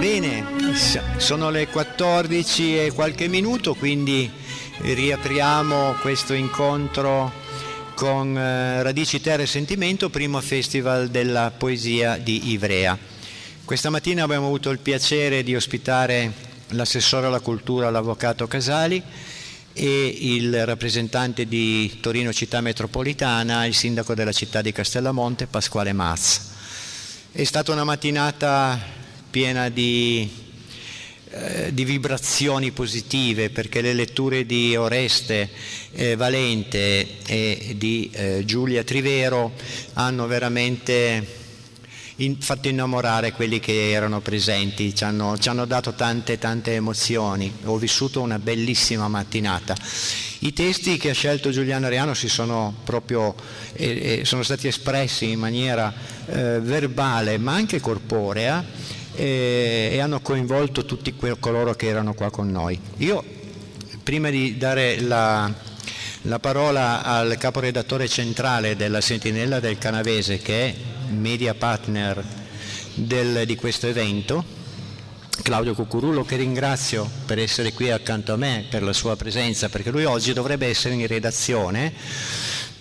Bene, sono le 14 e qualche minuto, quindi riapriamo questo incontro con Radici, Terra e Sentimento, primo festival della poesia di Ivrea. Questa mattina abbiamo avuto il piacere di ospitare l'assessore alla cultura, l'avvocato Casali, e il rappresentante di Torino Città Metropolitana, il sindaco della città di Castellamonte, Pasquale Mazza. È stata una mattinata piena di vibrazioni positive, perché le letture di Oreste Valente e di Giulia Trivero hanno veramente fatto innamorare quelli che erano presenti, ci hanno dato tante emozioni. Ho vissuto una bellissima mattinata. I testi che ha scelto Giuliano Ariano sono stati espressi in maniera verbale ma anche corporea, e hanno coinvolto tutti coloro che erano qua con noi. Io, prima di dare la parola al caporedattore centrale della Sentinella del Canavese, che è media partner di questo evento, Claudio Cucurullo, che ringrazio per essere qui accanto a me, per la sua presenza, perché lui oggi dovrebbe essere in redazione,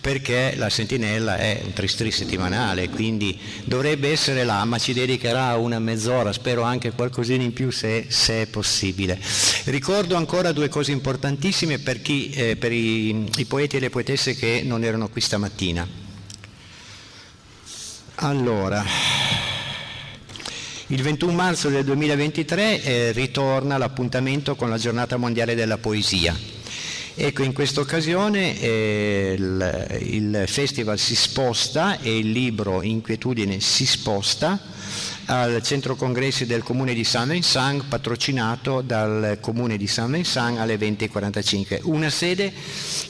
perché la Sentinella è un trisettimanale, quindi dovrebbe essere là, ma ci dedicherà una mezz'ora, spero anche qualcosina in più se è possibile. Ricordo ancora due cose importantissime per i poeti e le poetesse che non erano qui stamattina. Allora, il 21 marzo del 2023 ritorna l'appuntamento con la Giornata Mondiale della Poesia. Ecco, in questa occasione il festival si sposta e il libro Inquietudine si sposta al centro congressi del comune di Saint-Vincent, patrocinato dal comune di Saint-Vincent, alle 20:45. Una sede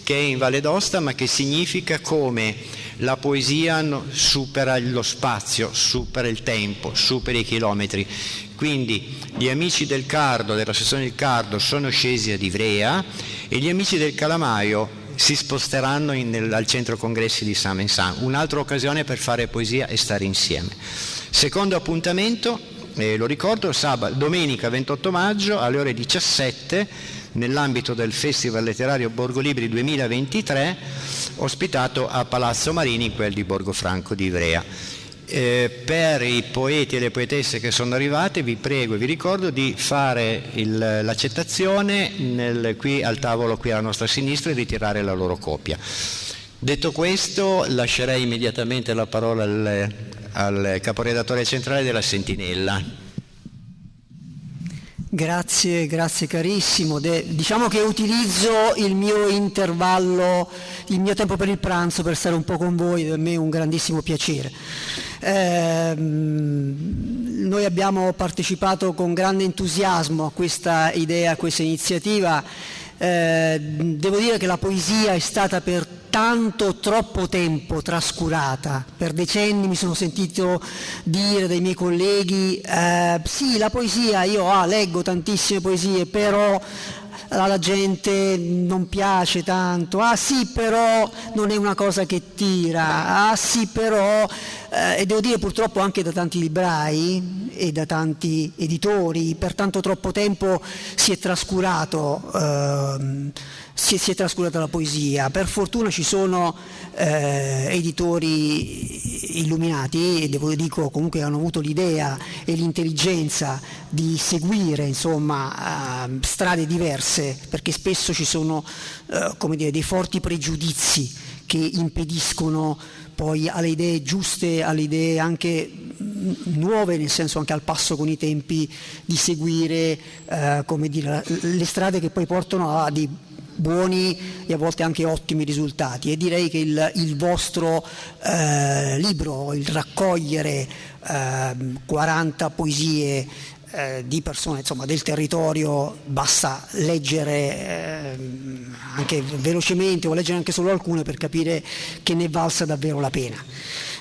che è in Valle d'Aosta, ma che significa come la poesia supera lo spazio, supera il tempo, supera i chilometri. Quindi gli amici del Cardo, della sezione del Cardo, sono scesi ad Ivrea e gli amici del Calamaio si sposteranno al centro congressi di Saint-Vincent. Un'altra occasione per fare poesia e stare insieme. Secondo appuntamento, lo ricordo, domenica 28 maggio alle ore 17, nell'ambito del Festival Letterario Borgo Libri 2023, ospitato a Palazzo Marini, quel di Borgofranco di Ivrea. Per i poeti e le poetesse che sono arrivate, vi prego e vi ricordo di fare l'accettazione qui al tavolo, qui alla nostra sinistra, e ritirare la loro copia. Detto questo, lascerei immediatamente la parola al caporedattore centrale della Sentinella. Grazie carissimo. Diciamo che utilizzo il mio intervallo, il mio tempo per il pranzo per stare un po' con voi, per me è un grandissimo piacere. Noi abbiamo partecipato con grande entusiasmo a questa idea, a questa iniziativa. Devo dire che la poesia è stata per troppo tempo trascurata. Per decenni mi sono sentito dire dai miei colleghi sì, la poesia, io leggo tantissime poesie, però alla gente non piace tanto, sì, però non è una cosa che tira, sì, però e devo dire purtroppo anche da tanti librai e da tanti editori per tanto troppo tempo si è trascurato si è trascurata la poesia. Per fortuna ci sono editori illuminati, e dico comunque hanno avuto l'idea e l'intelligenza di seguire insomma strade diverse, perché spesso ci sono dei forti pregiudizi che impediscono poi alle idee giuste, alle idee anche nuove, nel senso anche al passo con i tempi, di seguire le strade che poi portano a dei buoni e a volte anche ottimi risultati. E direi che il vostro libro, il raccogliere 40 poesie di persone insomma del territorio, basta leggere anche velocemente o leggere anche solo alcune per capire che ne valsa davvero la pena.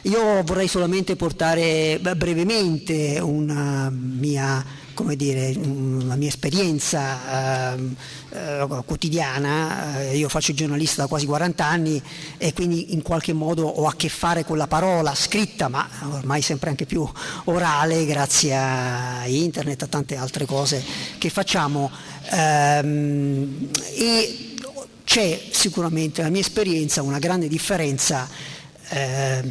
Io vorrei solamente portare brevemente una mia come dire, la mia esperienza quotidiana. Io faccio il giornalista da quasi 40 anni e quindi in qualche modo ho a che fare con la parola scritta, ma ormai sempre anche più orale, grazie a internet, a tante altre cose che facciamo. E c'è sicuramente nella mia esperienza una grande differenza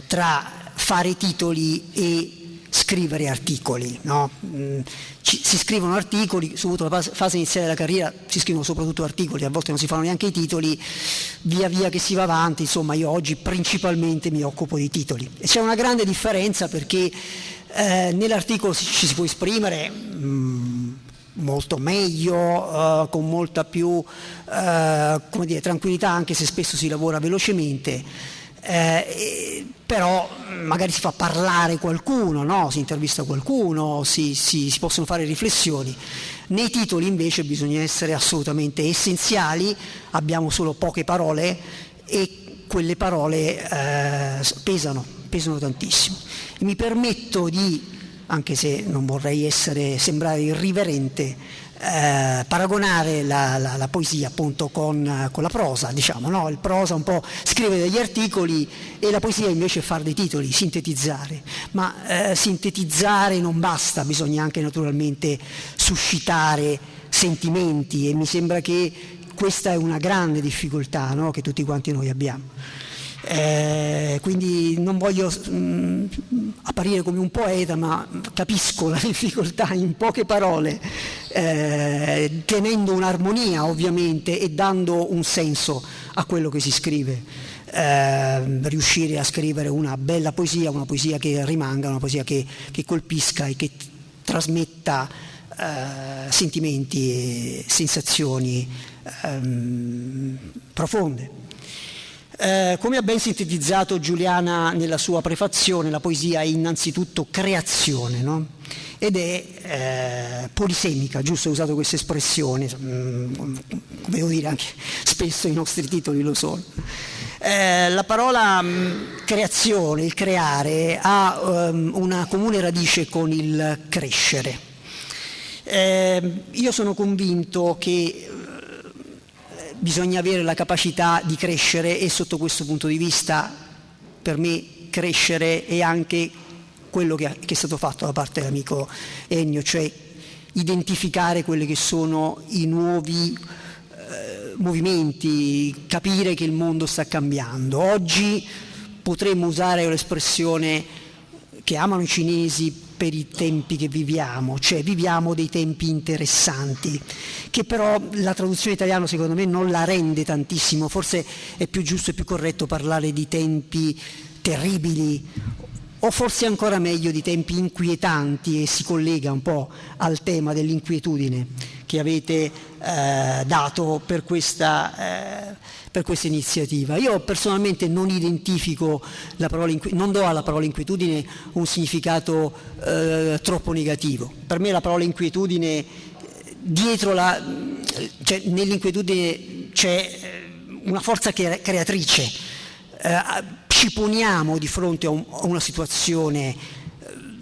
tra fare titoli e scrivere articoli, no? Si scrivono articoli, soprattutto nella fase iniziale della carriera si scrivono soprattutto articoli, a volte non si fanno neanche i titoli, via via che si va avanti, insomma io oggi principalmente mi occupo di titoli. E c'è una grande differenza perché nell'articolo ci si può esprimere molto meglio, con molta più come dire, tranquillità, anche se spesso si lavora velocemente. Però magari si fa parlare qualcuno, no? Si intervista qualcuno, si possono fare riflessioni. Nei titoli invece bisogna essere assolutamente essenziali, abbiamo solo poche parole e quelle parole pesano tantissimo. E mi permetto di, anche se non vorrei sembrare irriverente, paragonare la poesia appunto con la prosa, diciamo, no? Il prosa un po' scrive degli articoli e la poesia invece fare dei titoli, sintetizzare, ma sintetizzare non basta, bisogna anche naturalmente suscitare sentimenti, e mi sembra che questa è una grande difficoltà, no? Che tutti quanti noi abbiamo. Quindi non voglio apparire come un poeta, ma capisco la difficoltà in poche parole, tenendo un'armonia ovviamente e dando un senso a quello che si scrive, riuscire a scrivere una bella poesia, una poesia che rimanga, una poesia che colpisca e che trasmetta sentimenti e sensazioni profonde. Come ha ben sintetizzato Giuliana nella sua prefazione, la poesia è innanzitutto creazione, no? Ed è polisemica, giusto, ho usato questa espressione, come devo dire anche spesso i nostri titoli lo sono. La parola creazione, il creare, ha una comune radice con il crescere. Io sono convinto che bisogna avere la capacità di crescere, e sotto questo punto di vista per me crescere è anche quello che è stato fatto da parte dell'amico Ennio, cioè identificare quelli che sono i nuovi movimenti, capire che il mondo sta cambiando. Oggi potremmo usare l'espressione che amano i cinesi per i tempi che viviamo, cioè viviamo dei tempi interessanti, che però la traduzione italiana secondo me non la rende tantissimo, forse è più giusto e più corretto parlare di tempi terribili, o forse ancora meglio di tempi inquietanti, e si collega un po' al tema dell'inquietudine che avete dato per questa iniziativa. Io personalmente non identifico non do alla parola inquietudine un significato troppo negativo. Per me la parola inquietudine, cioè nell'inquietudine c'è una forza creatrice. Ci poniamo di fronte a una situazione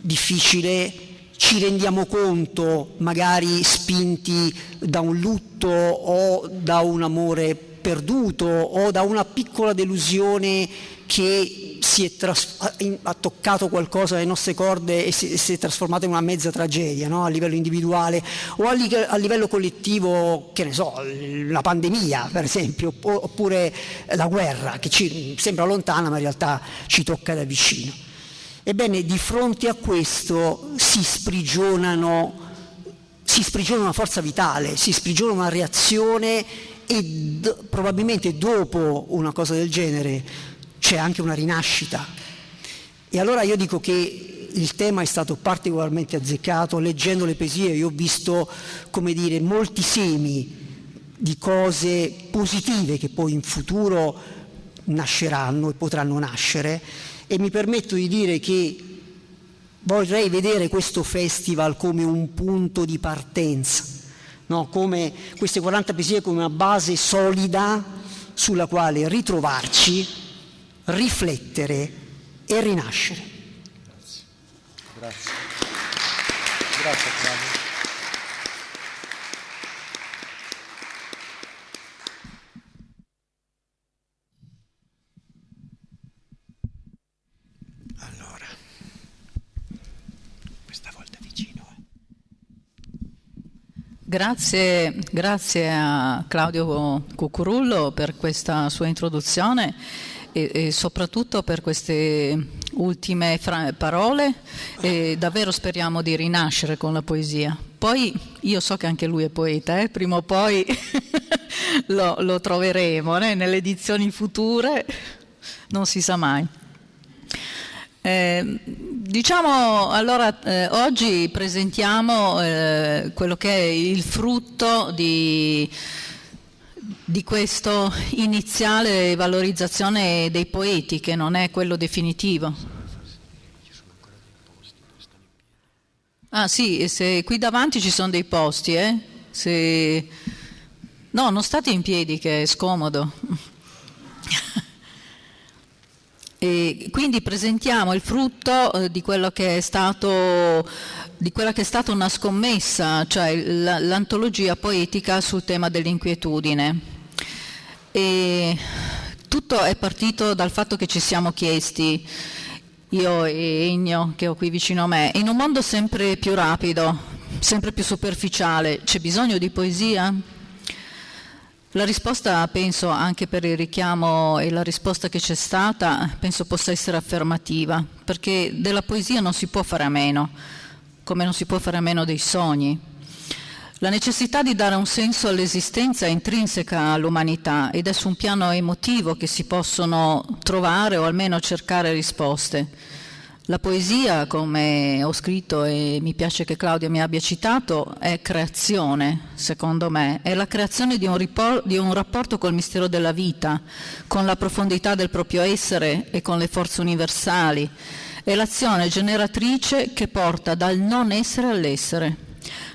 difficile, ci rendiamo conto, magari spinti da un lutto o da un amore perduto o da una piccola delusione che ha toccato qualcosa alle nostre corde e si è trasformata in una mezza tragedia, no? A livello individuale o a livello collettivo, che ne so, la pandemia per esempio, oppure la guerra che ci sembra lontana ma in realtà ci tocca da vicino. Ebbene, di fronte a questo si sprigiona una forza vitale, si sprigiona una reazione, e probabilmente dopo una cosa del genere c'è anche una rinascita. E allora io dico che il tema è stato particolarmente azzeccato. Leggendo le poesie io ho visto, come dire, molti semi di cose positive che poi in futuro nasceranno e potranno nascere, e mi permetto di dire che vorrei vedere questo festival come un punto di partenza, no? Come queste 40 poesie come una base solida sulla quale ritrovarci, riflettere e rinascere. Grazie. Grazie Flavio. Grazie a Claudio Cucurullo per questa sua introduzione e soprattutto per queste ultime parole, e davvero speriamo di rinascere con la poesia. Poi io so che anche lui è poeta, prima o poi lo troveremo nelle edizioni future, non si sa mai. Diciamo allora, oggi presentiamo quello che è il frutto di questa iniziale valorizzazione dei poeti, che non è quello definitivo. Ah sì, se qui davanti ci sono dei posti, no, non state in piedi che è scomodo. E quindi presentiamo il frutto di quello che è stata una scommessa, cioè l'antologia poetica sul tema dell'inquietudine. E tutto è partito dal fatto che ci siamo chiesti, io e Ennio che ho qui vicino a me, in un mondo sempre più rapido, sempre più superficiale, c'è bisogno di poesia? La risposta, penso, anche per il richiamo e la risposta che c'è stata, penso possa essere affermativa, perché della poesia non si può fare a meno, come non si può fare a meno dei sogni. La necessità di dare un senso all'esistenza è intrinseca all'umanità ed è su un piano emotivo che si possono trovare o almeno cercare risposte. La poesia, come ho scritto e mi piace che Claudia mi abbia citato, è creazione, secondo me. È la creazione di un rapporto col mistero della vita, con la profondità del proprio essere e con le forze universali. È l'azione generatrice che porta dal non essere all'essere.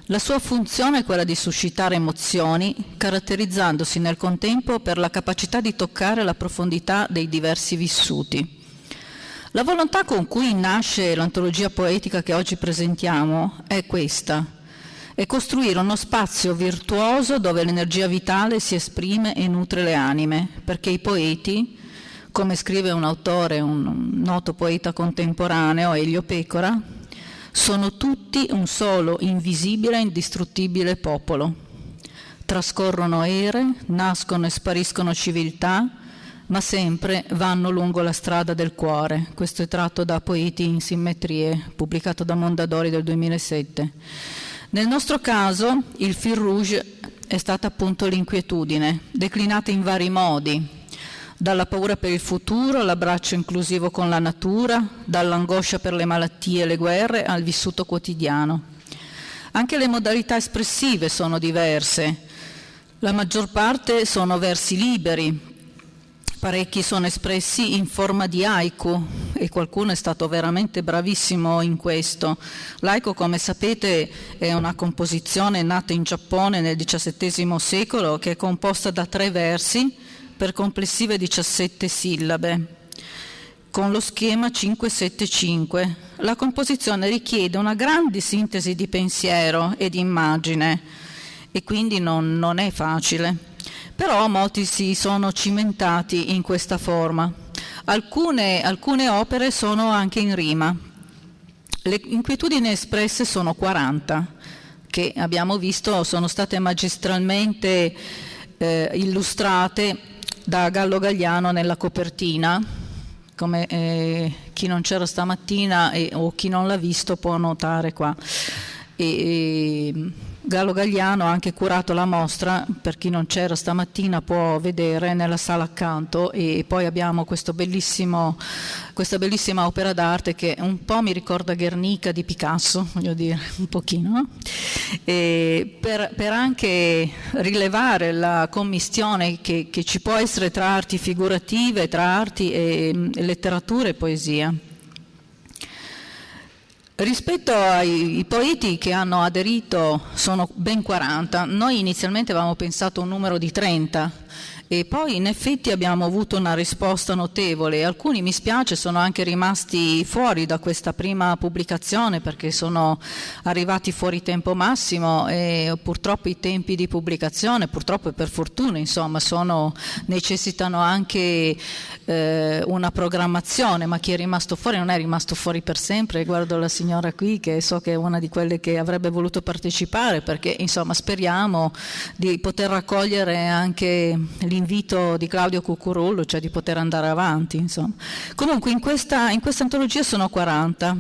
La sua funzione è quella di suscitare emozioni, caratterizzandosi nel contempo per la capacità di toccare la profondità dei diversi vissuti. La volontà con cui nasce l'antologia poetica che oggi presentiamo è questa: è costruire uno spazio virtuoso dove l'energia vitale si esprime e nutre le anime, perché i poeti, come scrive un autore, un noto poeta contemporaneo, Elio Pecora, sono tutti un solo invisibile e indistruttibile popolo. Trascorrono ere, nascono e spariscono civiltà, ma sempre vanno lungo la strada del cuore. Questo è tratto da Poeti in simmetrie, pubblicato da Mondadori del 2007. Nel nostro caso il fil rouge è stata appunto l'inquietudine, declinata in vari modi, dalla paura per il futuro all'abbraccio inclusivo con la natura, dall'angoscia per le malattie e le guerre al vissuto quotidiano. Anche le modalità espressive sono diverse. La maggior parte sono versi liberi, parecchi sono espressi in forma di haiku e qualcuno è stato veramente bravissimo in questo. L'haiku, come sapete, è una composizione nata in Giappone nel XVII secolo che è composta da 3 versi per complessive 17 sillabe, con lo schema 5-7-5. La composizione richiede una grande sintesi di pensiero e di immagine e quindi non è facile. Però molti si sono cimentati in questa forma. Alcune opere sono anche in rima. Le inquietudini espresse sono 40, che abbiamo visto sono state magistralmente illustrate da Gallo Galliano nella copertina, come chi non c'era stamattina o chi non l'ha visto può notare qua. Gallo Galliano ha anche curato la mostra, per chi non c'era stamattina può vedere nella sala accanto, e poi abbiamo questa bellissima opera d'arte che un po' mi ricorda Guernica di Picasso, voglio dire, un pochino, no? Per anche rilevare la commistione che ci può essere tra arti figurative, tra arti e letteratura e poesia. Rispetto ai poeti che hanno aderito sono ben 40, noi inizialmente avevamo pensato un numero di 30 E poi in effetti abbiamo avuto una risposta notevole. Alcuni, mi spiace, sono anche rimasti fuori da questa prima pubblicazione perché sono arrivati fuori tempo massimo e purtroppo i tempi di pubblicazione, purtroppo e per fortuna, insomma, necessitano anche una programmazione, ma chi è rimasto fuori non è rimasto fuori per sempre. Guardo la signora qui che so che è una di quelle che avrebbe voluto partecipare, perché insomma speriamo di poter raccogliere anche l'invito di Claudio Cucurullo, cioè di poter andare avanti, insomma. Comunque in questa antologia sono 40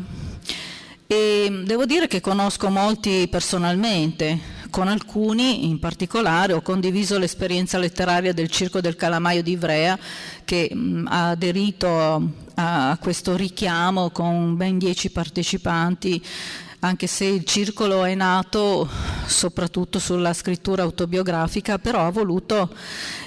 e devo dire che conosco molti personalmente. Con alcuni in particolare ho condiviso l'esperienza letteraria del Circo del Calamaio di Ivrea, che ha aderito a questo richiamo con ben 10 partecipanti, anche se il circolo è nato soprattutto sulla scrittura autobiografica, però ha voluto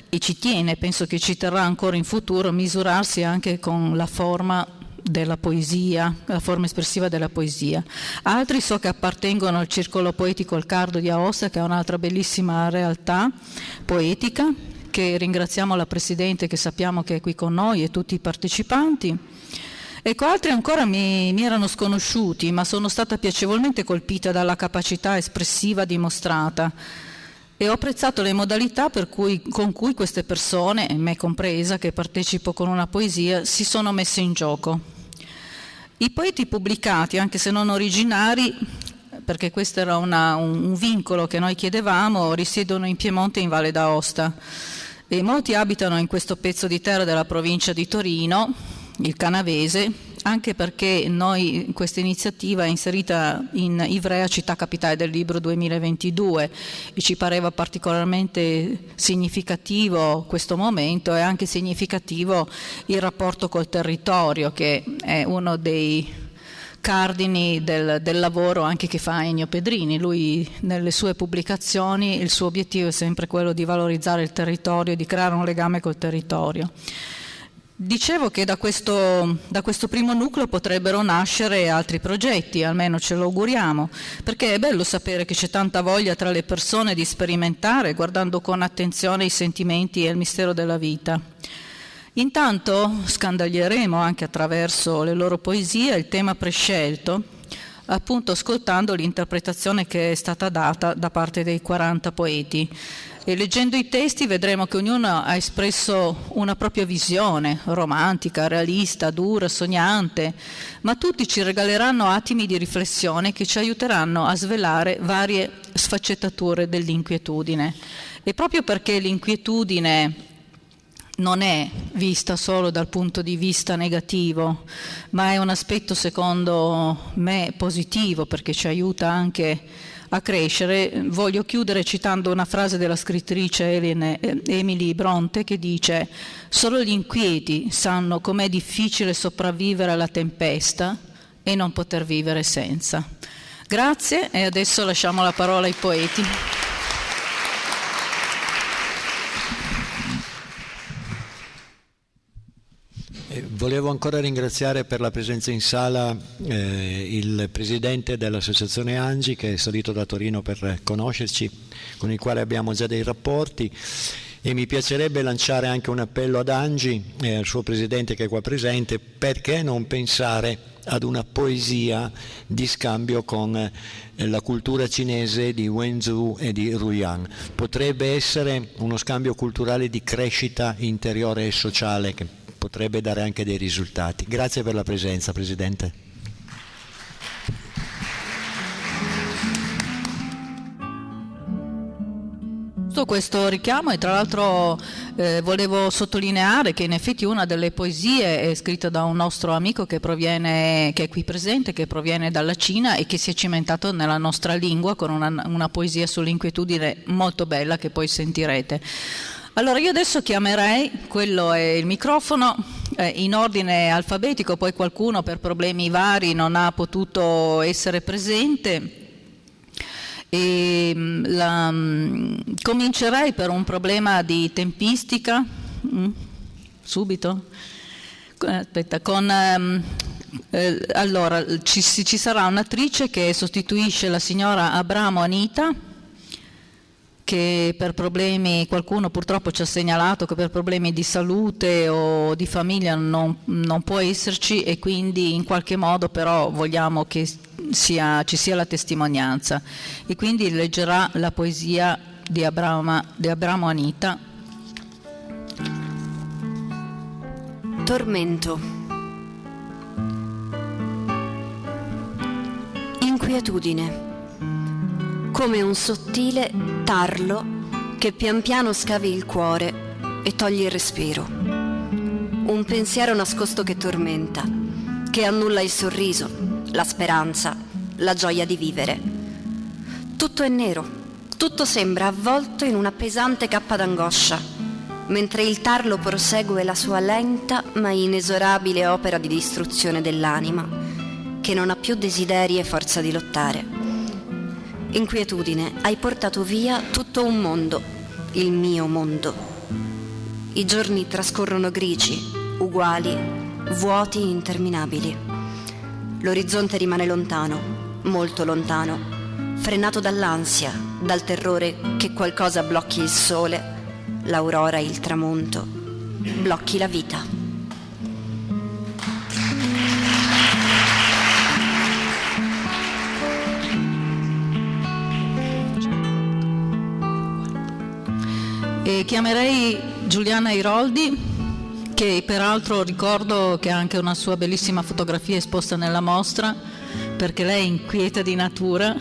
e ci tiene, penso che ci terrà ancora in futuro, misurarsi anche con la forma della poesia, la forma espressiva della poesia. Altri so che appartengono al Circolo Poetico Il Cardo di Aosta, che è un'altra bellissima realtà poetica, che ringraziamo la Presidente, che sappiamo che è qui con noi, e tutti i partecipanti. Ecco, altri ancora mi erano sconosciuti, ma sono stata piacevolmente colpita dalla capacità espressiva dimostrata e ho apprezzato le modalità con cui queste persone, me compresa che partecipo con una poesia, si sono messe in gioco. I poeti pubblicati, anche se non originari, perché questo era un vincolo che noi chiedevamo, risiedono in Piemonte e in Valle d'Aosta e molti abitano in questo pezzo di terra della provincia di Torino, il Canavese, anche perché noi questa iniziativa è inserita in Ivrea, città capitale del libro 2022, e ci pareva particolarmente significativo questo momento e anche significativo il rapporto col territorio, che è uno dei cardini del lavoro anche che fa Ennio Pedrini. Lui nelle sue pubblicazioni il suo obiettivo è sempre quello di valorizzare il territorio e di creare un legame col territorio. Dicevo che da questo primo nucleo potrebbero nascere altri progetti, almeno ce lo auguriamo, perché è bello sapere che c'è tanta voglia tra le persone di sperimentare, guardando con attenzione i sentimenti e il mistero della vita. Intanto scandaglieremo anche attraverso le loro poesie il tema prescelto, appunto ascoltando l'interpretazione che è stata data da parte dei 40 poeti. E leggendo i testi vedremo che ognuno ha espresso una propria visione, romantica, realista, dura, sognante, ma tutti ci regaleranno attimi di riflessione che ci aiuteranno a svelare varie sfaccettature dell'inquietudine. E proprio perché l'inquietudine non è vista solo dal punto di vista negativo, ma è un aspetto secondo me positivo, perché ci aiuta anche a crescere, voglio chiudere citando una frase della scrittrice Emily Bronte che dice: solo gli inquieti sanno com'è difficile sopravvivere alla tempesta e non poter vivere senza. Grazie, e adesso lasciamo la parola ai poeti. Volevo ancora ringraziare per la presenza in sala il presidente dell'associazione Angi, che è salito da Torino per conoscerci, con il quale abbiamo già dei rapporti, e mi piacerebbe lanciare anche un appello ad Angi e al suo presidente che è qua presente: perché non pensare ad una poesia di scambio con la cultura cinese di Wenzhou e di Ruiyang? Potrebbe essere uno scambio culturale di crescita interiore e sociale che potrebbe dare anche dei risultati. Grazie per la presenza, Presidente. Questo richiamo, e tra l'altro volevo sottolineare che in effetti una delle poesie è scritta da un nostro amico che è qui presente, che proviene dalla Cina e che si è cimentato nella nostra lingua con una poesia sull'inquietudine molto bella che poi sentirete. Allora io adesso chiamerei, quello è il microfono, in ordine alfabetico, poi qualcuno per problemi vari non ha potuto essere presente. E comincerei per un problema di tempistica. Subito? Aspetta, allora ci sarà un'attrice che sostituisce la signora Abramo Anita, che per problemi, qualcuno purtroppo ci ha segnalato che per problemi di salute o di famiglia non può esserci, e quindi in qualche modo però vogliamo che ci sia la testimonianza, e quindi leggerà la poesia di Abramo Anita. Tormento. Inquietudine. Come un sottile tarlo che pian piano scavi il cuore e toglie il respiro. Un pensiero nascosto che tormenta, che annulla il sorriso, la speranza, la gioia di vivere. Tutto è nero, tutto sembra avvolto in una pesante cappa d'angoscia, mentre il tarlo prosegue la sua lenta ma inesorabile opera di distruzione dell'anima, che non ha più desideri e forza di lottare. Inquietudine, hai portato via tutto un mondo, il mio mondo. I giorni trascorrono grigi, uguali, vuoti, interminabili. L'orizzonte rimane lontano, molto lontano, frenato dall'ansia, dal terrore che qualcosa blocchi il sole, l'aurora e il tramonto, blocchi la vita. E chiamerei Giuliana Iroldi, che peraltro ricordo che ha anche una sua bellissima fotografia esposta nella mostra, perché lei è inquieta di natura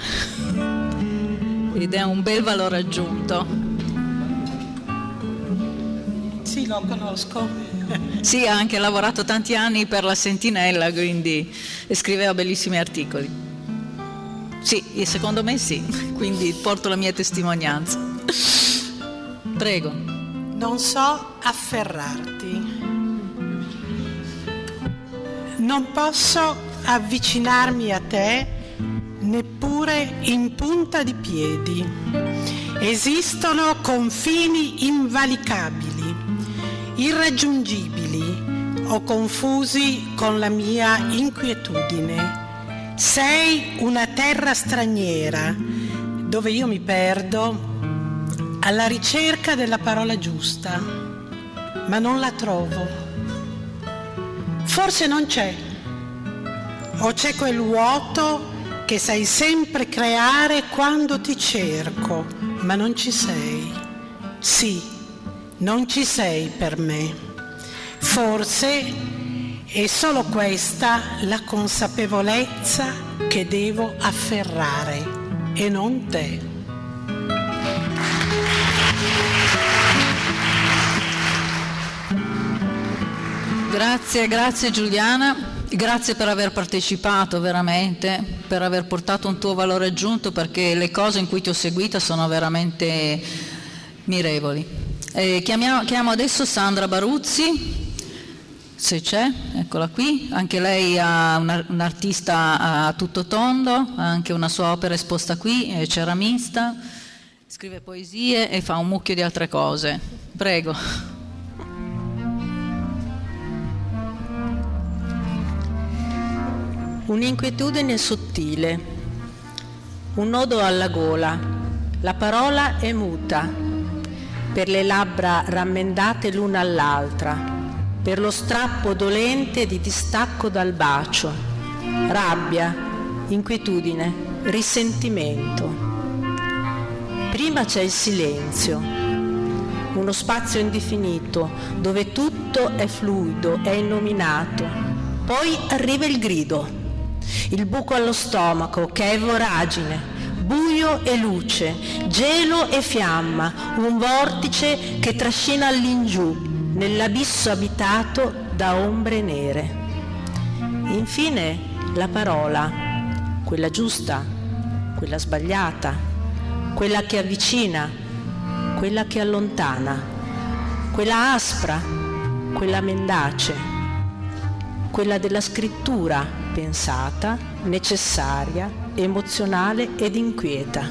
ed è un bel valore aggiunto. Sì, lo conosco. Sì, ha anche lavorato tanti anni per la Sentinella, quindi, e scriveva bellissimi articoli. Sì, e secondo me sì, quindi porto la mia testimonianza. Prego. Non so afferrarti. Non posso avvicinarmi a te neppure in punta di piedi. Esistono confini invalicabili, irraggiungibili o confusi con la mia inquietudine. Sei una terra straniera dove io mi perdo alla ricerca della parola giusta, ma non la trovo. Forse non c'è, o c'è quel vuoto che sai sempre creare quando ti cerco, ma non ci sei. Sì, non ci sei per me. Forse è solo questa la consapevolezza che devo afferrare e non te. Grazie Giuliana, grazie per aver partecipato veramente, per aver portato un tuo valore aggiunto, perché le cose in cui ti ho seguita sono veramente mirevoli. Chiamo adesso Sandra Baruzzi, se c'è, eccola qui, anche lei è un'artista a tutto tondo, ha anche una sua opera esposta qui, è ceramista, scrive poesie e fa un mucchio di altre cose. Prego. Un'inquietudine sottile, un nodo alla gola, la parola è muta, per le labbra rammendate l'una all'altra, per lo strappo dolente di distacco dal bacio, rabbia, inquietudine, risentimento. Prima c'è il silenzio, uno spazio indefinito dove tutto è fluido, è innominato, poi arriva il grido. Il buco allo stomaco che è voragine, buio e luce, gelo e fiamma, un vortice che trascina all'ingiù, nell'abisso abitato da ombre nere. Infine la parola, quella giusta, quella sbagliata, quella che avvicina, quella che allontana, quella aspra, quella mendace, quella della scrittura pensata, necessaria, emozionale ed inquieta.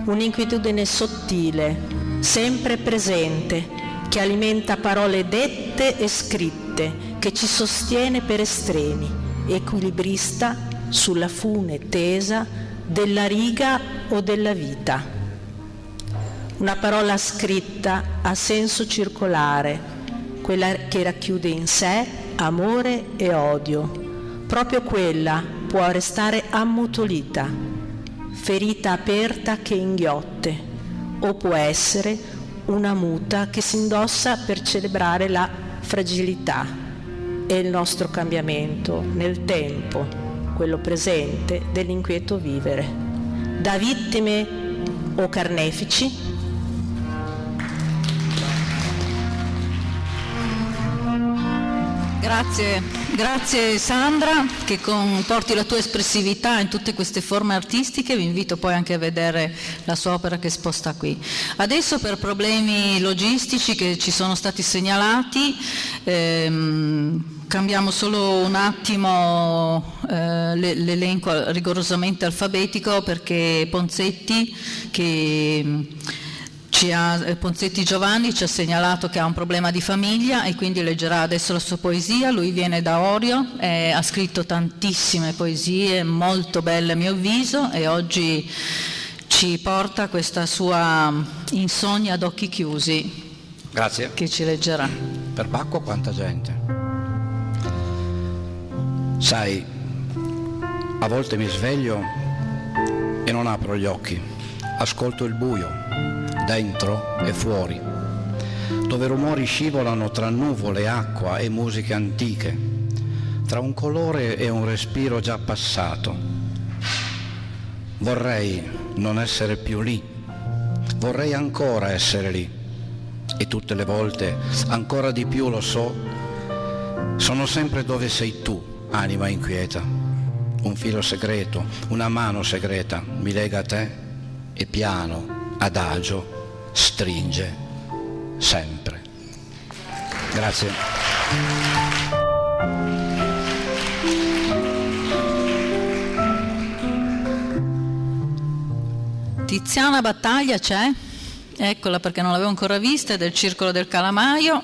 Un'inquietudine sottile, sempre presente, che alimenta parole dette e scritte, che ci sostiene per estremi, equilibrista sulla fune tesa della riga o della vita. una parola scritta a senso circolare, quella che racchiude in sé amore e odio. Proprio quella può restare ammutolita, ferita aperta che inghiotte, o può essere una muta che si indossa per celebrare la fragilità e il nostro cambiamento nel tempo, quello presente dell'inquieto vivere. Da vittime o carnefici, Grazie Sandra, che porti la tua espressività in tutte queste forme artistiche. Vi invito poi anche a vedere la sua opera che sposta qui. Adesso, per problemi logistici che ci sono stati segnalati, cambiamo solo un attimo l'elenco rigorosamente alfabetico, perché Ponzetti Giovanni ci ha segnalato che ha un problema di famiglia e quindi leggerà adesso la sua poesia. Lui viene da Orio, ha scritto tantissime poesie molto belle a mio avviso, e oggi ci porta questa sua Insonni ad occhi chiusi. Grazie. Che ci leggerà. Per Bacco quanta gente. Sai, a volte mi sveglio e non apro gli occhi, ascolto il buio, dentro e fuori, dove rumori scivolano tra nuvole, acqua e musiche antiche, tra un colore e un respiro già passato. Vorrei non essere più lì, vorrei ancora essere lì, e tutte le volte ancora di più, lo so, sono sempre dove sei tu, anima inquieta. Un filo segreto, una mano segreta mi lega a te e piano, adagio, stringe sempre. Grazie. Tiziana Battaglia c'è? Eccola, perché non l'avevo ancora vista, è del Circolo del Calamaio,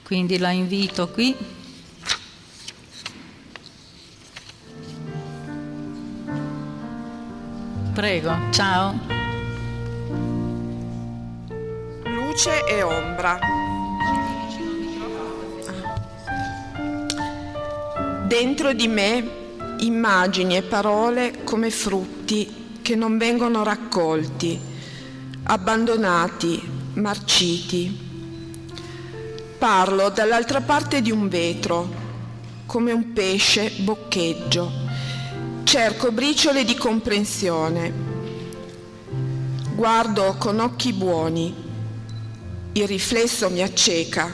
quindi la invito qui. Prego, ciao. Luce e ombra. Dentro di me immagini e parole come frutti che non vengono raccolti, abbandonati, marciti. Parlo dall'altra parte di un vetro, come un pesce boccheggio. Cerco briciole di comprensione. Guardo con occhi buoni. Il riflesso mi acceca.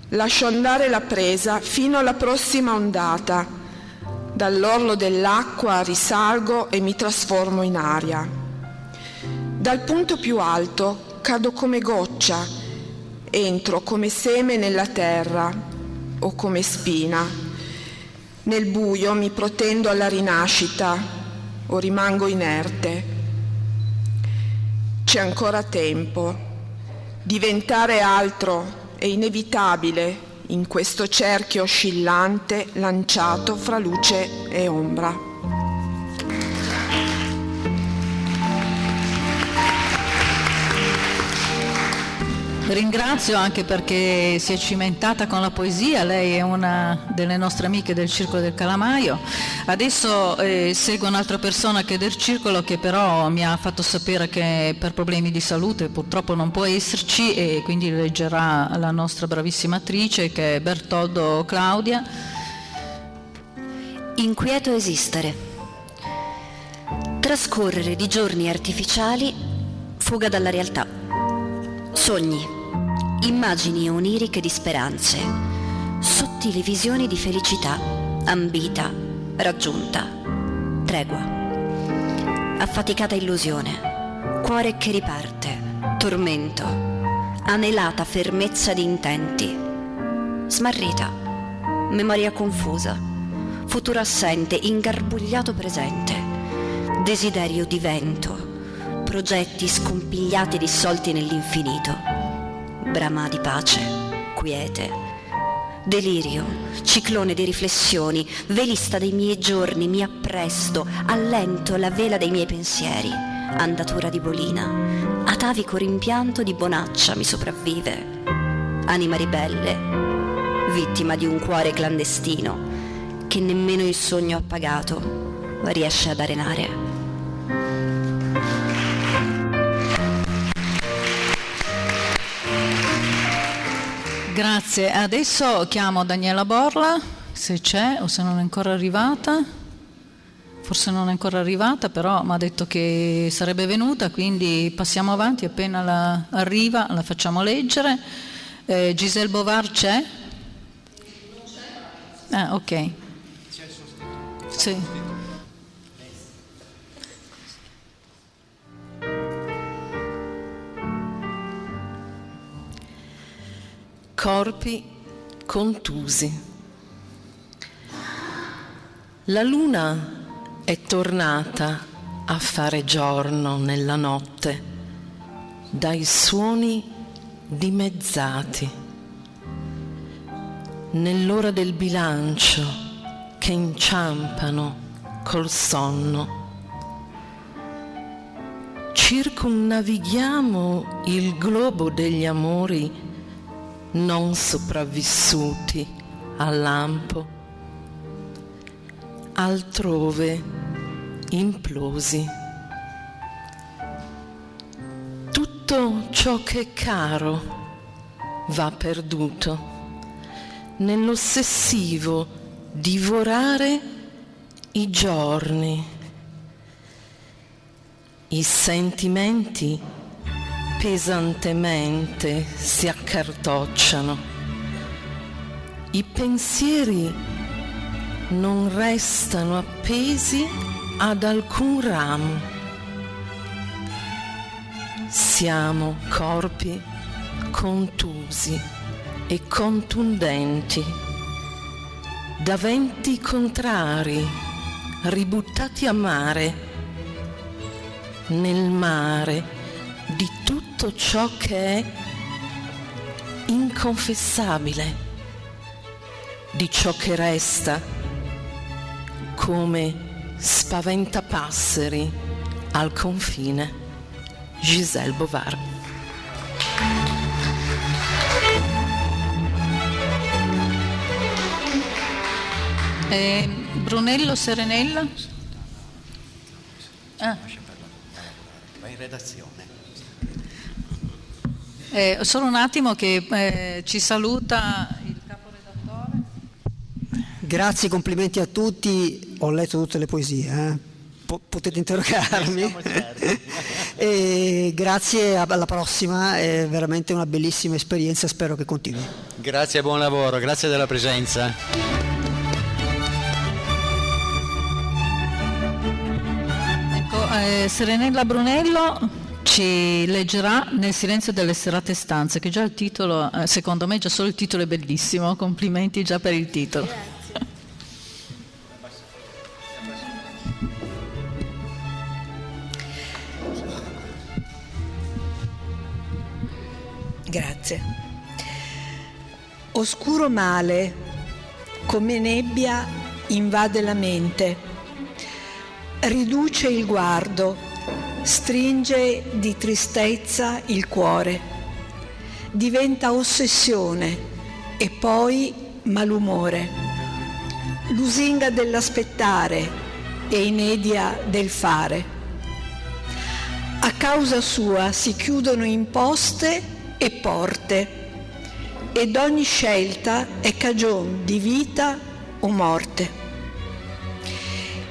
Lascio andare la presa fino alla prossima ondata. Dall'orlo dell'acqua risalgo e mi trasformo in aria. Dal punto più alto cado come goccia, entro come seme nella terra o come spina. Nel buio mi protendo alla rinascita o rimango inerte. C'è ancora tempo. Diventare altro è inevitabile in questo cerchio oscillante lanciato fra luce e ombra. Ringrazio anche perché si è cimentata con la poesia. Lei è una delle nostre amiche del Circolo del Calamaio. Adesso segue un'altra persona che è del Circolo, che però mi ha fatto sapere che per problemi di salute purtroppo non può esserci, e quindi leggerà la nostra bravissima attrice, che è Bertoldo Claudia. Inquieto esistere. Trascorrere di giorni artificiali, fuga dalla realtà. Sogni. Immagini oniriche di speranze, sottili visioni di felicità, ambita, raggiunta, tregua, affaticata illusione, cuore che riparte, tormento, anelata fermezza di intenti, smarrita, memoria confusa, futuro assente, ingarbugliato presente, desiderio di vento, progetti scompigliati e dissolti nell'infinito, brama di pace, quiete, delirio, ciclone di riflessioni, velista dei miei giorni, mi appresto, allento la vela dei miei pensieri, andatura di bolina, atavico rimpianto di bonaccia mi sopravvive. Anima ribelle, vittima di un cuore clandestino che nemmeno il sogno appagato riesce ad arenare. Grazie. Adesso chiamo Daniela Borla, se c'è o se non è ancora arrivata. Forse non è ancora arrivata, però mi ha detto che sarebbe venuta, quindi passiamo avanti, appena arriva la facciamo leggere. Giselle Bovar c'è? Ah, ok. Sì. Corpi contusi. La luna è tornata a fare giorno nella notte dai suoni dimezzati, nell'ora del bilancio che inciampano col sonno. Circumnavighiamo il globo degli amori non sopravvissuti al lampo, altrove implosi. Tutto ciò che è caro va perduto nell'ossessivo divorare i giorni. I sentimenti pesantemente si accartocciano. I pensieri non restano appesi ad alcun ramo. Siamo corpi contusi e contundenti, da venti contrari, ributtati a mare, nel mare di tutto ciò che è inconfessabile, di ciò che resta come spaventapasseri al confine. Giselle Bovar. Brunello Serenella? Ah. Vai in redazione. Solo un attimo che ci saluta il caporedattore. Grazie, complimenti a tutti, ho letto tutte le poesie, potete interrogarmi. E grazie, alla prossima, è veramente una bellissima esperienza, spero che continui. Grazie e buon lavoro, grazie della presenza. Ecco, Serenella Brunello ci leggerà Nel silenzio delle serrate stanze, che già il titolo, secondo me già solo il titolo è bellissimo, complimenti già per il titolo. Grazie. Oscuro male, come nebbia, invade la mente, riduce il guardo, stringe di tristezza il cuore, diventa ossessione e poi malumore, lusinga dell'aspettare e inedia del fare. A causa sua si chiudono imposte e porte, ed ogni scelta è cagion di vita o morte.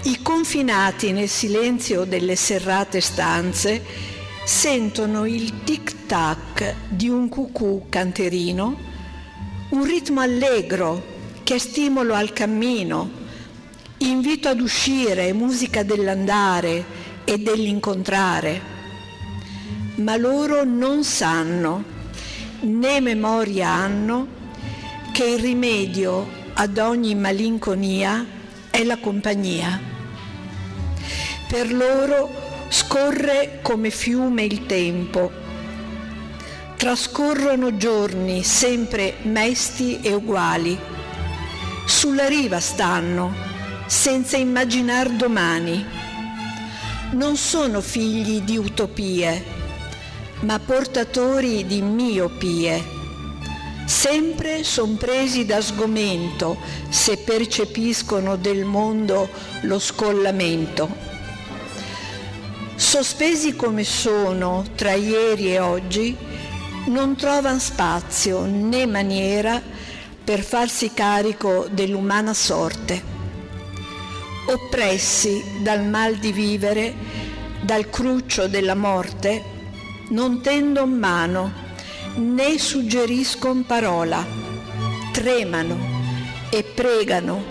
I confinati nel silenzio delle serrate stanze sentono il tic-tac di un cucù canterino, un ritmo allegro che è stimolo al cammino, invito ad uscire, musica dell'andare e dell'incontrare. Ma loro non sanno, né memoria hanno, che il rimedio ad ogni malinconia è la compagnia. Per loro scorre come fiume il tempo, trascorrono giorni sempre mesti e uguali, sulla riva stanno, senza immaginar domani, non sono figli di utopie, ma portatori di miopie. Sempre son presi da sgomento se percepiscono del mondo lo scollamento. Sospesi come sono tra ieri e oggi, non trovan spazio né maniera per farsi carico dell'umana sorte. Oppressi dal mal di vivere, dal cruccio della morte, non tendon mano, né suggeriscon parola, tremano e pregano,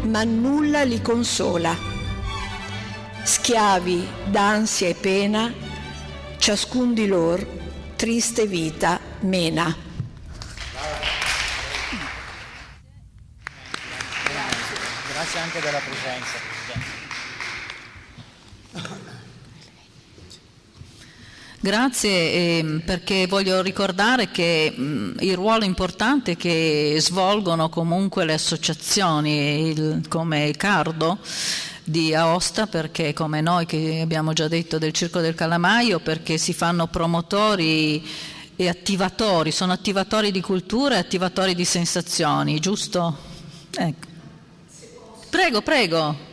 ma nulla li consola. Schiavi d'ansia e pena, ciascun di lor triste vita mena. Grazie anche della presenza. Grazie, perché voglio ricordare che il ruolo importante che svolgono comunque le associazioni come Cardo di Aosta, perché come noi che abbiamo già detto del Circo del Calamaio, perché si fanno promotori e attivatori, sono attivatori di cultura e attivatori di sensazioni, giusto? Ecco. Prego.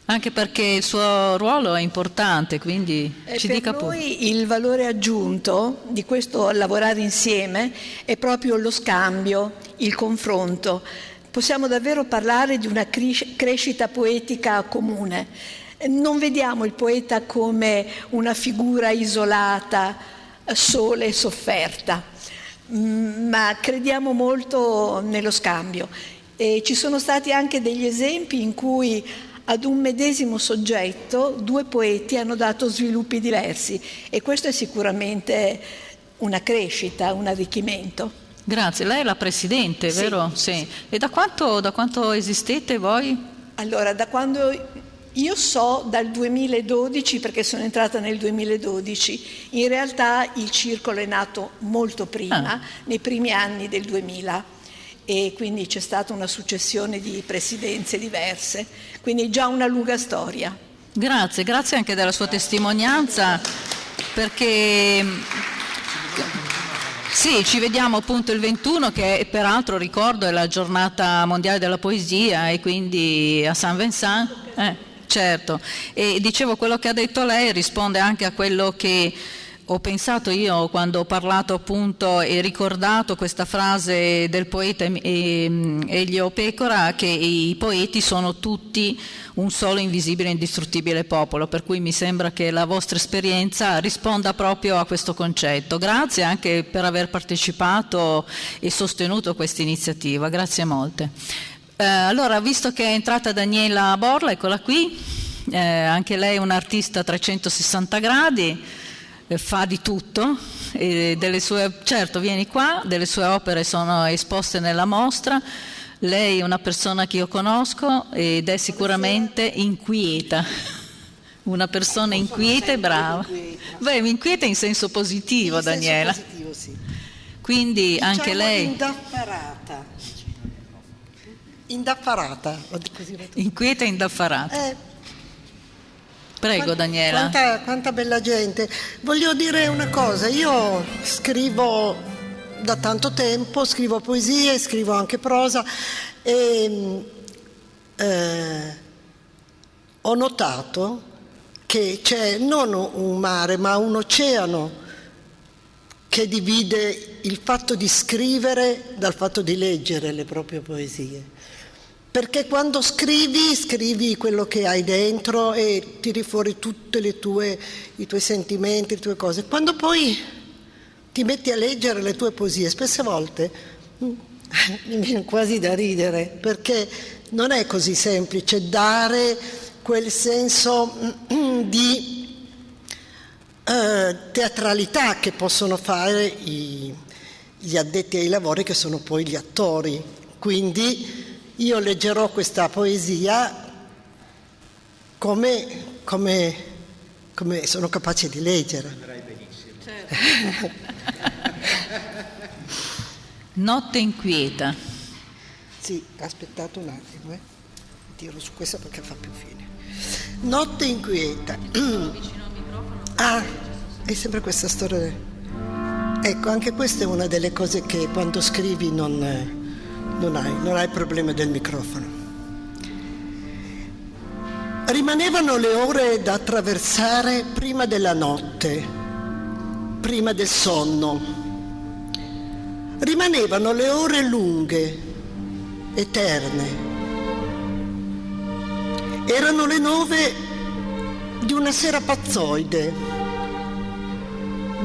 Anche perché il suo ruolo è importante, quindi ci dica pure. Per noi il valore aggiunto di questo lavorare insieme è proprio lo scambio, il confronto. Possiamo davvero parlare di una crescita poetica comune. Non vediamo il poeta come una figura isolata, sola e sofferta, ma crediamo molto nello scambio. E ci sono stati anche degli esempi in cui ad un medesimo soggetto due poeti hanno dato sviluppi diversi, e questo è sicuramente una crescita, un arricchimento. Grazie, lei è la Presidente, Sì, vero? Sì. E da quanto esistete voi? Allora, da quando io so, dal 2012, perché sono entrata nel 2012, in realtà il circolo è nato molto prima, nei primi anni del 2000. E quindi c'è stata una successione di presidenze diverse, quindi già una lunga storia. Grazie anche della sua testimonianza, perché sì, ci vediamo appunto il 21, che peraltro ricordo è la giornata mondiale della poesia, e quindi a Saint Vincent, certo, e dicevo, quello che ha detto lei risponde anche a quello che ho pensato io quando ho parlato appunto e ricordato questa frase del poeta Elio Pecora, che i poeti sono tutti un solo invisibile e indistruttibile popolo, per cui mi sembra che la vostra esperienza risponda proprio a questo concetto. Grazie anche per aver partecipato e sostenuto questa iniziativa, grazie molte. Allora, visto che è entrata Daniela Borla, eccola qui, anche lei è un'artista a 360 gradi, fa di tutto, e certo, vieni qua, delle sue opere sono esposte nella mostra. Lei è una persona che io conosco ed è sicuramente inquieta, una persona inquieta e brava. Beh, inquieta in senso positivo, in Daniela. Senso positivo, sì. Quindi diciamo anche lei indaffarata. Inquieta e indaffarata. Prego, Daniela. Quanta bella gente. Voglio dire una cosa, io scrivo da tanto tempo, scrivo poesie, scrivo anche prosa, e ho notato che c'è non un mare ma un oceano che divide il fatto di scrivere dal fatto di leggere le proprie poesie. Perché quando scrivi quello che hai dentro e tiri fuori tutte i tuoi sentimenti, le tue cose. Quando poi ti metti a leggere le tue poesie, spesse volte mi viene quasi da ridere, perché non è così semplice dare quel senso di teatralità che possono fare gli addetti ai lavori, che sono poi gli attori. Quindi io leggerò questa poesia come sono capace di leggere. Andrai benissimo. Certo. Notte inquieta. Sì, aspettate un attimo, tiro su questa perché fa più fine. Notte inquieta. Ah, è sempre questa storia. Ecco, anche questa è una delle cose che quando scrivi non hai problema del microfono. Rimanevano le ore da attraversare prima della notte, prima del sonno. Rimanevano le ore lunghe, eterne. Erano le 9 di una sera pazzoide,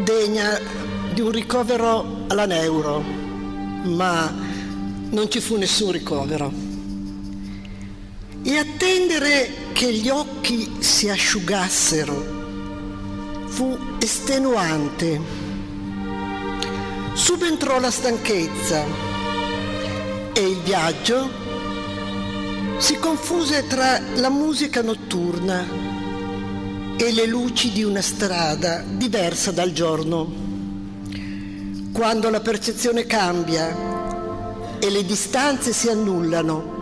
degna di un ricovero alla neuro, ma non ci fu nessun ricovero. E attendere che gli occhi si asciugassero fu estenuante. Subentrò la stanchezza e il viaggio si confuse tra la musica notturna e le luci di una strada diversa dal giorno. Quando la percezione cambia e le distanze si annullano,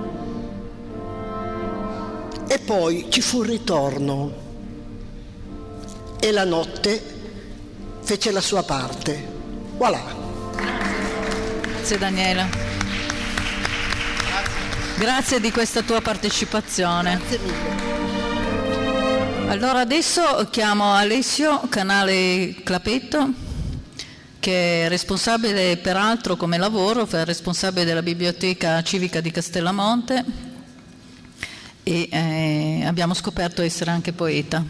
e poi ci fu il ritorno e la notte fece la sua parte. Voilà. Grazie Daniela. Grazie di questa tua partecipazione. Grazie mille. Allora adesso chiamo Alessio Canale Clapetto, che è responsabile peraltro come lavoro, responsabile della Biblioteca Civica di Castellamonte, e abbiamo scoperto essere anche poeta.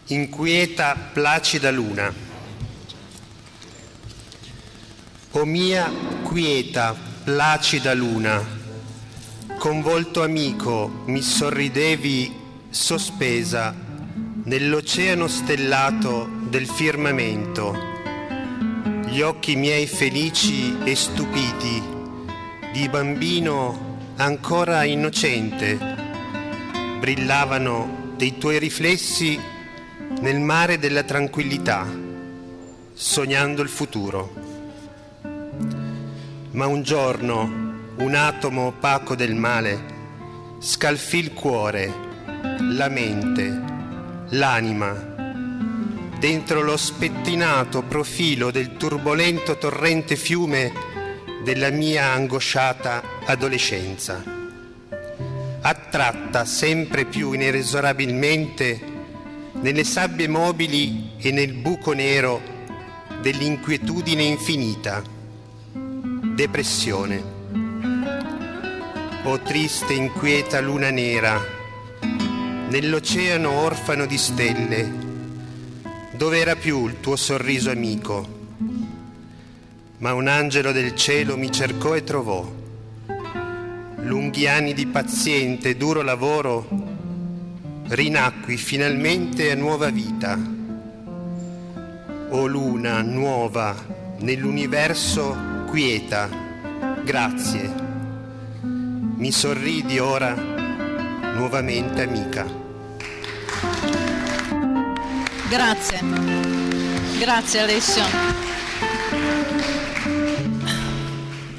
Inquieta, placida luna. O mia quieta, placida luna, con volto amico mi sorridevi sospesa nell'oceano stellato del firmamento. Gli occhi miei felici e stupiti, di bambino ancora innocente, brillavano dei tuoi riflessi nel mare della tranquillità, sognando il futuro. Ma un giorno un atomo opaco del male scalfì il cuore, la mente, l'anima, dentro lo spettinato profilo del turbolento torrente fiume della mia angosciata adolescenza, attratta sempre più inesorabilmente nelle sabbie mobili e nel buco nero dell'inquietudine infinita. Depressione. O triste inquieta luna nera, nell'oceano orfano di stelle, dove era più il tuo sorriso amico? Ma un angelo del cielo mi cercò e trovò. Lunghi anni di paziente e duro lavoro, rinacqui finalmente a nuova vita. O luna nuova nell'universo quieta, grazie. Mi sorridi ora nuovamente amica. Grazie. Grazie Alessio.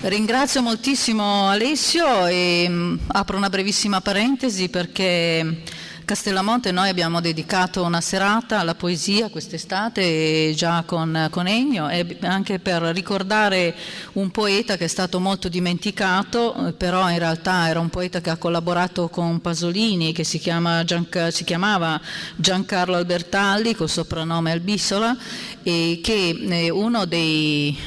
Ringrazio moltissimo Alessio e apro una brevissima parentesi perché Castellamonte noi abbiamo dedicato una serata alla poesia quest'estate già con Ennio, e anche per ricordare un poeta che è stato molto dimenticato, però in realtà era un poeta che ha collaborato con Pasolini, che si chiamava Giancarlo Albertalli col soprannome Albisola, e che uno dei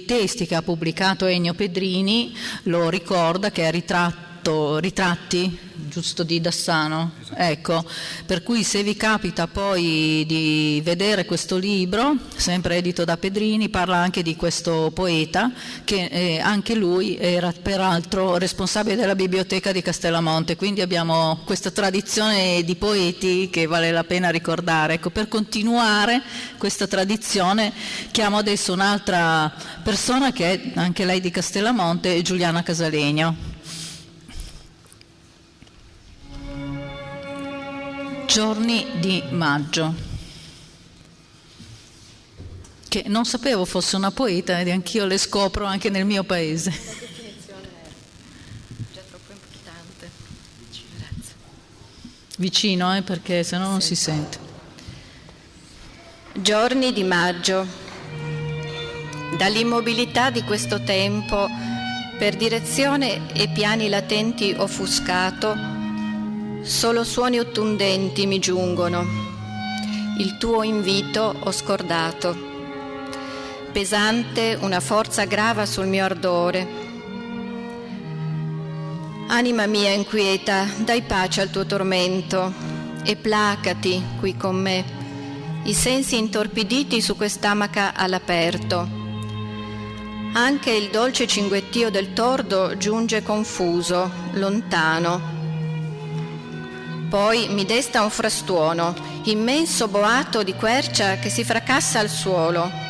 testi che ha pubblicato Ennio Pedrini lo ricorda, che è Ritratti, giusto, di Dassano, ecco, per cui se vi capita poi di vedere questo libro, sempre edito da Pedrini, parla anche di questo poeta che anche lui era peraltro responsabile della biblioteca di Castellamonte, quindi abbiamo questa tradizione di poeti che vale la pena ricordare. Ecco, per continuare questa tradizione chiamo adesso un'altra persona che è anche lei di Castellamonte, Giuliana Casalegno. Giorni di maggio. Che che non sapevo fosse una poeta ed anch'io le scopro anche nel mio paese. La definizione è già troppo importante. Grazie. Vicino, perché sennò non si sente. Giorni di maggio. Dall'immobilità di questo tempo, per direzione e piani latenti offuscato, solo suoni ottundenti mi giungono. Il tuo invito ho scordato. Pesante una forza grava sul mio ardore. Anima mia inquieta, dai pace al tuo tormento e placati qui con me. I sensi intorpiditi su quest'amaca all'aperto. Anche il dolce cinguettio del tordo giunge confuso, lontano. Poi mi desta un frastuono, immenso boato di quercia che si fracassa al suolo.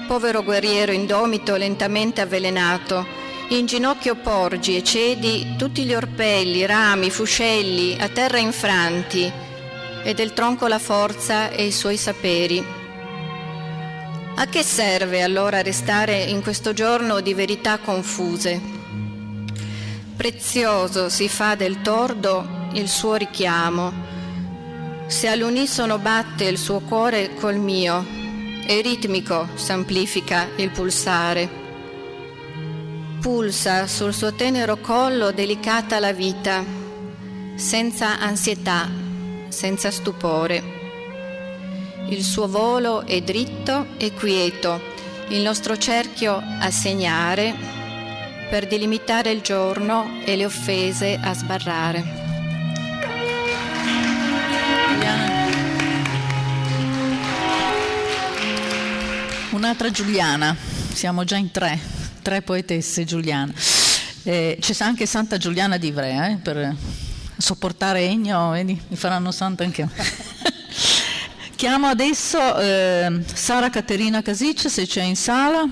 Povero guerriero indomito lentamente avvelenato, in ginocchio porgi e cedi tutti gli orpelli, rami, fuscelli, a terra infranti, e del tronco la forza e i suoi saperi. A che serve allora restare in questo giorno di verità confuse? Prezioso si fa del tordo il suo richiamo, se all'unisono batte il suo cuore col mio, e ritmico s'amplifica il pulsare. Pulsa sul suo tenero collo delicata la vita, senza ansietà, senza stupore. Il suo volo è dritto e quieto, il nostro cerchio a segnare, per delimitare il giorno e le offese a sbarrare. Un'altra Giuliana, siamo già in tre poetesse Giuliana. C'è anche Santa Giuliana di Ivrea, per sopportare Ennio, vedi, mi faranno santa anche me. Chiamo adesso Sara Caterina Casiccia, se c'è in sala.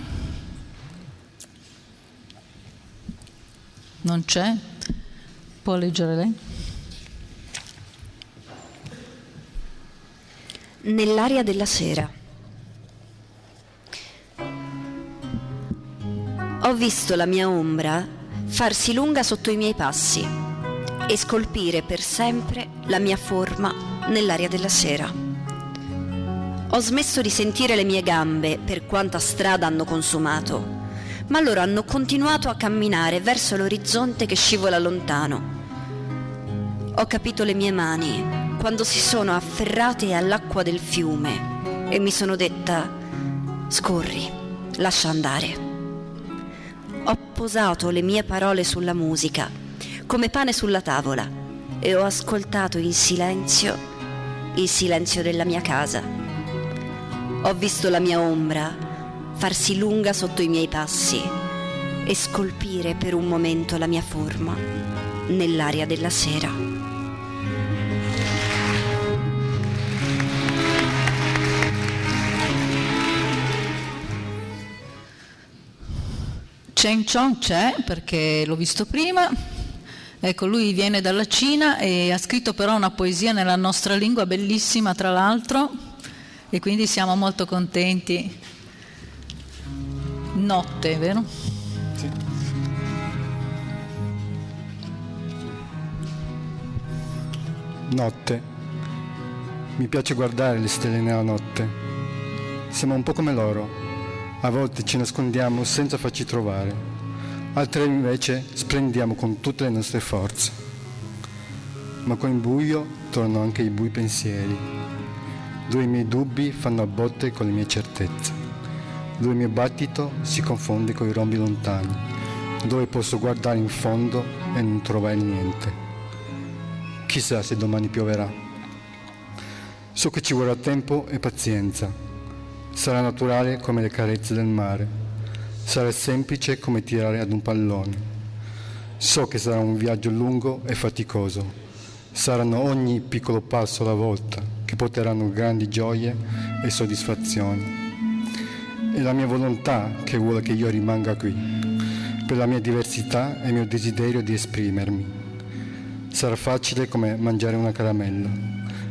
Non c'è? Può leggere lei? Nell'aria della sera. Ho visto la mia ombra farsi lunga sotto i miei passi e scolpire per sempre la mia forma nell'aria della sera. Ho smesso di sentire le mie gambe per quanta strada hanno consumato, ma loro hanno continuato a camminare verso l'orizzonte che scivola lontano. Ho capito le mie mani quando si sono afferrate all'acqua del fiume e mi sono detta: scorri, lascia andare. Ho posato le mie parole sulla musica, come pane sulla tavola, e ho ascoltato in silenzio il silenzio della mia casa. Ho visto la mia ombra farsi lunga sotto i miei passi e scolpire per un momento la mia forma nell'aria della sera. Chen Chong c'è, perché l'ho visto prima. Ecco, lui viene dalla Cina e ha scritto però una poesia nella nostra lingua bellissima, tra l'altro, e quindi siamo molto contenti. Notte, vero? Sì. Notte. Mi piace guardare le stelle nella notte. Siamo un po' come loro. A volte ci nascondiamo senza farci trovare. Altre invece splendiamo con tutte le nostre forze. Ma con il buio tornano anche i bui pensieri, dove i miei dubbi fanno a botte con le mie certezze, dove il mio battito si confonde con i rombi lontani, dove posso guardare in fondo e non trovare niente. Chissà se domani pioverà. So che ci vorrà tempo e pazienza. Sarà naturale come le carezze del mare. Sarà semplice come tirare ad un pallone. So che sarà un viaggio lungo e faticoso. Saranno ogni piccolo passo alla volta che porteranno grandi gioie e soddisfazioni. È la mia volontà che vuole che io rimanga qui, per la mia diversità e il mio desiderio di esprimermi. Sarà facile come mangiare una caramella,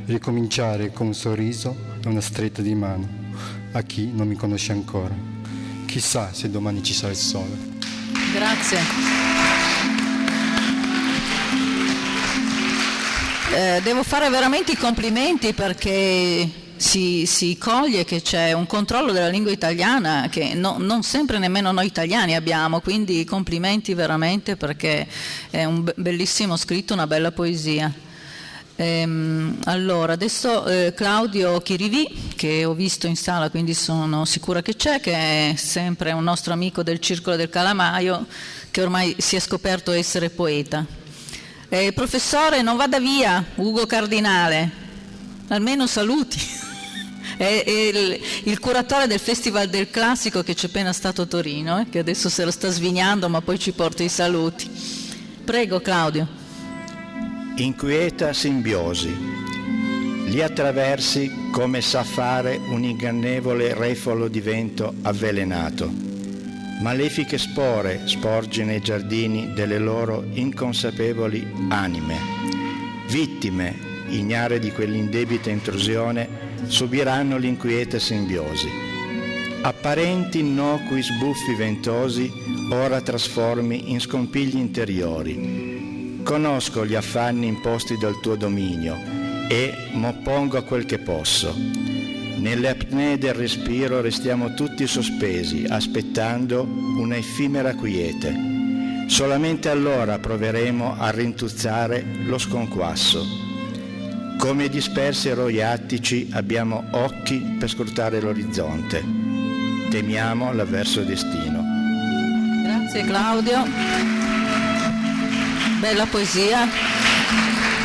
ricominciare con un sorriso e una stretta di mano, a chi non mi conosce ancora. Chissà se domani ci sarà il sole. Grazie. Devo fare veramente i complimenti perché si coglie che c'è un controllo della lingua italiana che non sempre nemmeno noi italiani abbiamo, quindi complimenti veramente perché è un bellissimo scritto, una bella poesia. Allora, adesso Claudio Chirivi, che ho visto in sala, quindi sono sicura che c'è, che è sempre un nostro amico del Circolo del Calamaio, che ormai si è scoperto essere poeta. Professore, non vada via, Ugo Cardinale, almeno saluti. È il curatore del Festival del Classico che c'è appena stato a Torino, che adesso se lo sta svignando, ma poi ci porta i saluti. Prego, Claudio. Inquieta simbiosi, li attraversi come sa fare un ingannevole refolo di vento avvelenato. Malefiche spore sporgi nei giardini delle loro inconsapevoli anime. Vittime, ignare di quell'indebita intrusione, subiranno l'inquieta simbiosi. Apparenti innocui sbuffi ventosi ora trasformi in scompigli interiori. Conosco gli affanni imposti dal tuo dominio e m'oppongo a quel che posso. Nelle apnee del respiro restiamo tutti sospesi, aspettando una effimera quiete. Solamente allora proveremo a rintuzzare lo sconquasso. Come dispersi eroi attici abbiamo occhi per scrutare l'orizzonte. Temiamo l'avverso destino. Grazie Claudio. Bella poesia.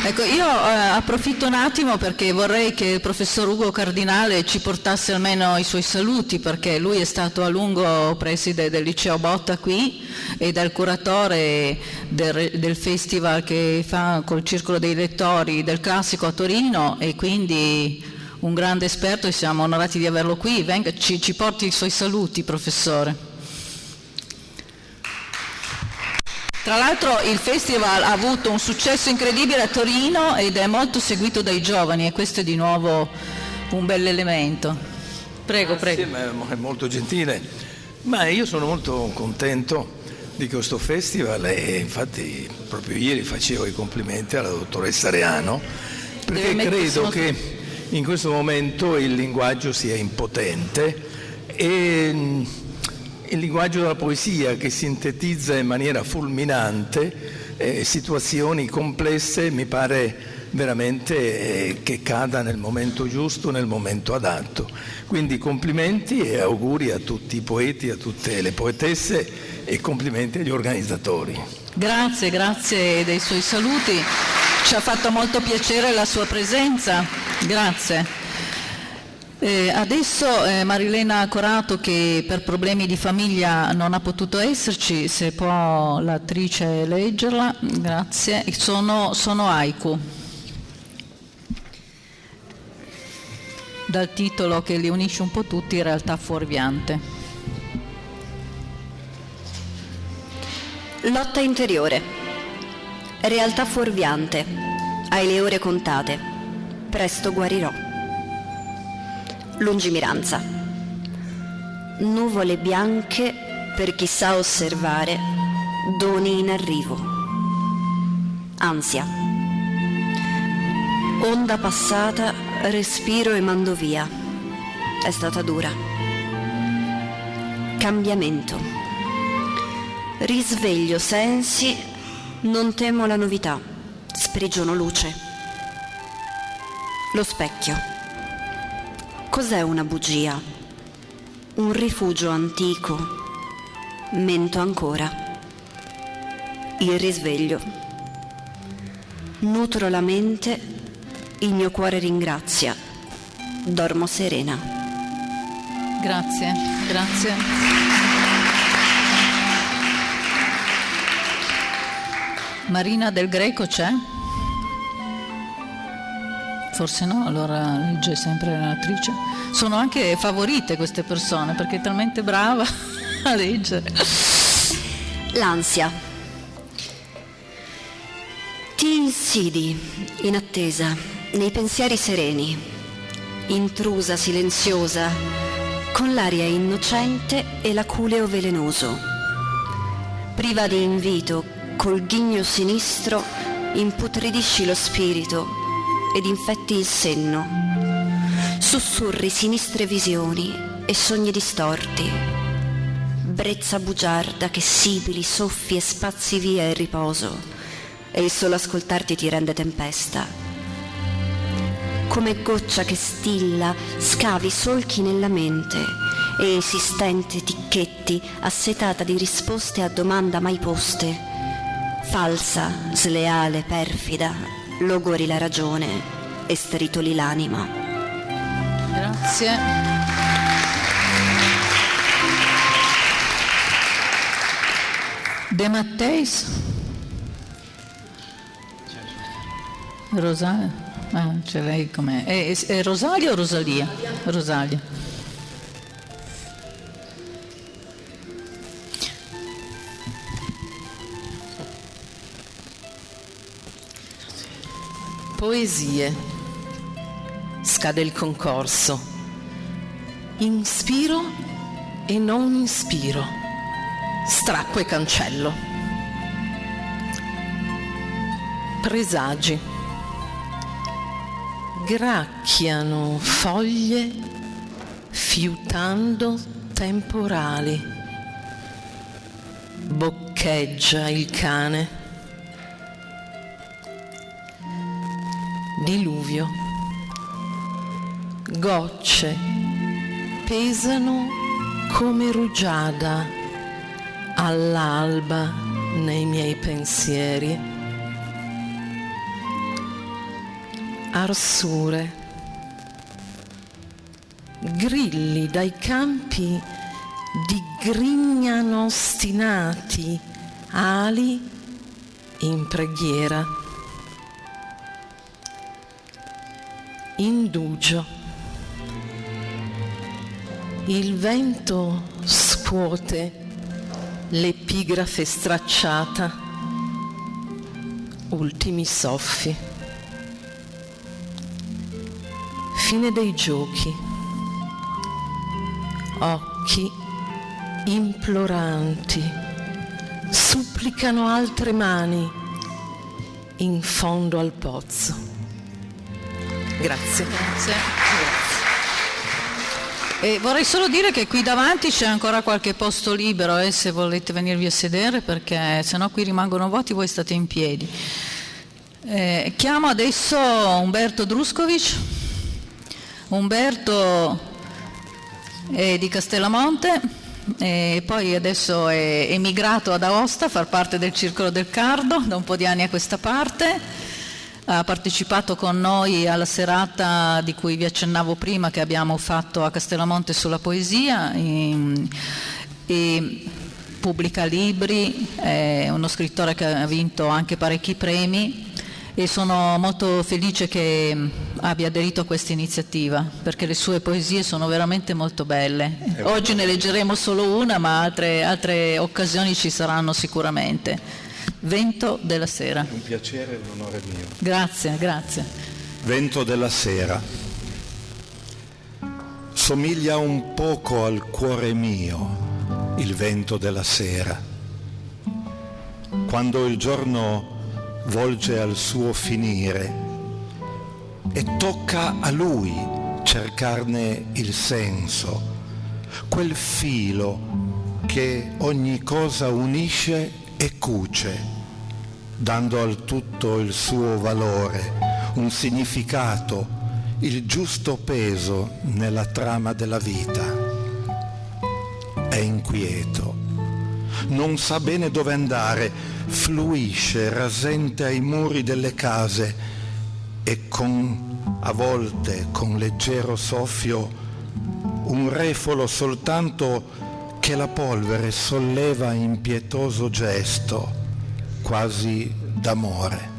Ecco, io approfitto un attimo perché vorrei che il professor Ugo Cardinale ci portasse almeno i suoi saluti, perché lui è stato a lungo preside del liceo Botta qui ed è il curatore del festival che fa col Circolo dei Lettori del Classico a Torino e quindi un grande esperto e siamo onorati di averlo qui. Venga, ci porti i suoi saluti, professore. Tra l'altro il festival ha avuto un successo incredibile a Torino ed è molto seguito dai giovani e questo è di nuovo un bel elemento. Prego, prego. Sì, è molto gentile, ma io sono molto contento di questo festival e infatti proprio ieri facevo i complimenti alla dottoressa Reano perché credo che in questo momento il linguaggio sia impotente e il linguaggio della poesia che sintetizza in maniera fulminante situazioni complesse mi pare veramente che cada nel momento giusto, nel momento adatto. Quindi complimenti e auguri a tutti i poeti, a tutte le poetesse e complimenti agli organizzatori. Grazie, grazie dei suoi saluti. Ci ha fatto molto piacere la sua presenza. Grazie. Adesso Marilena Corato, che per problemi di famiglia non ha potuto esserci, se può l'attrice leggerla, grazie. Sono haiku, dal titolo che li unisce un po' tutti, in realtà fuorviante. Lotta interiore, realtà fuorviante, hai le ore contate, presto guarirò. Lungimiranza. Nuvole bianche per chi sa osservare, doni in arrivo. Ansia. Onda passata, respiro e mando via. È stata dura. Cambiamento. Risveglio sensi, non temo la novità, sprigiono luce. Lo specchio. Cos'è una bugia? Un rifugio antico. Mento ancora. Il risveglio. Nutro la mente, il mio cuore ringrazia. Dormo serena. Grazie, grazie. Marina Del Greco c'è? Forse no, allora legge sempre l'attrice. Sono anche favorite queste persone perché è talmente brava a leggere. L'ansia. Ti insidi in attesa, nei pensieri sereni, intrusa, silenziosa, con l'aria innocente e l'aculeo velenoso. Priva di invito, col ghigno sinistro, imputridisci lo spirito ed infetti il senno. Sussurri sinistre visioni e sogni distorti. Brezza bugiarda che sibili, soffi e spazi via il riposo, e il solo ascoltarti ti rende tempesta. Come goccia che stilla, scavi solchi nella mente e insistente ticchetti, assetata di risposte a domanda mai poste. Falsa, sleale, perfida, logori la ragione e stritoli l'anima. Grazie. De Matteis? Rosalia? C'è lei com'è? È Rosalia o Rosalia? Rosalia. Poesie. Scade il concorso. Inspiro e non inspiro. Strappo e cancello. Presagi. Gracchiano foglie fiutando temporali. Boccheggia il cane. Diluvio. Gocce pesano come rugiada all'alba nei miei pensieri. Arsure, grilli dai campi digrignano ostinati, ali in preghiera. Indugio, il vento scuote l'epigrafe stracciata, ultimi soffi. Fine dei giochi. Occhi imploranti supplicano altre mani in fondo al pozzo. Grazie. Grazie. E vorrei solo dire che qui davanti c'è ancora qualche posto libero, se volete venirvi a sedere, perché sennò qui rimangono vuoti, voi state in piedi. Chiamo adesso Umberto Druskovic. Umberto è di Castellamonte e poi adesso è emigrato ad Aosta a far parte del Circolo del Cardo da un po' di anni a questa parte. Ha partecipato con noi alla serata di cui vi accennavo prima che abbiamo fatto a Castellamonte sulla poesia e pubblica libri, è uno scrittore che ha vinto anche parecchi premi. E sono molto felice che abbia aderito a questa iniziativa, perché le sue poesie sono veramente molto belle. Oggi ne leggeremo solo una, ma altre occasioni ci saranno sicuramente. Vento della sera. È un piacere, l'onore mio. Grazie, grazie. Vento della sera. Somiglia un poco al cuore mio, il vento della sera. Quando il giorno volge al suo finire e tocca a lui cercarne il senso, quel filo che ogni cosa unisce e cuce, dando al tutto il suo valore, un significato, il giusto peso nella trama della vita. È inquieto, non sa bene dove andare, fluisce rasente ai muri delle case e a volte con leggero soffio un refolo soltanto che la polvere solleva in pietoso gesto, quasi d'amore.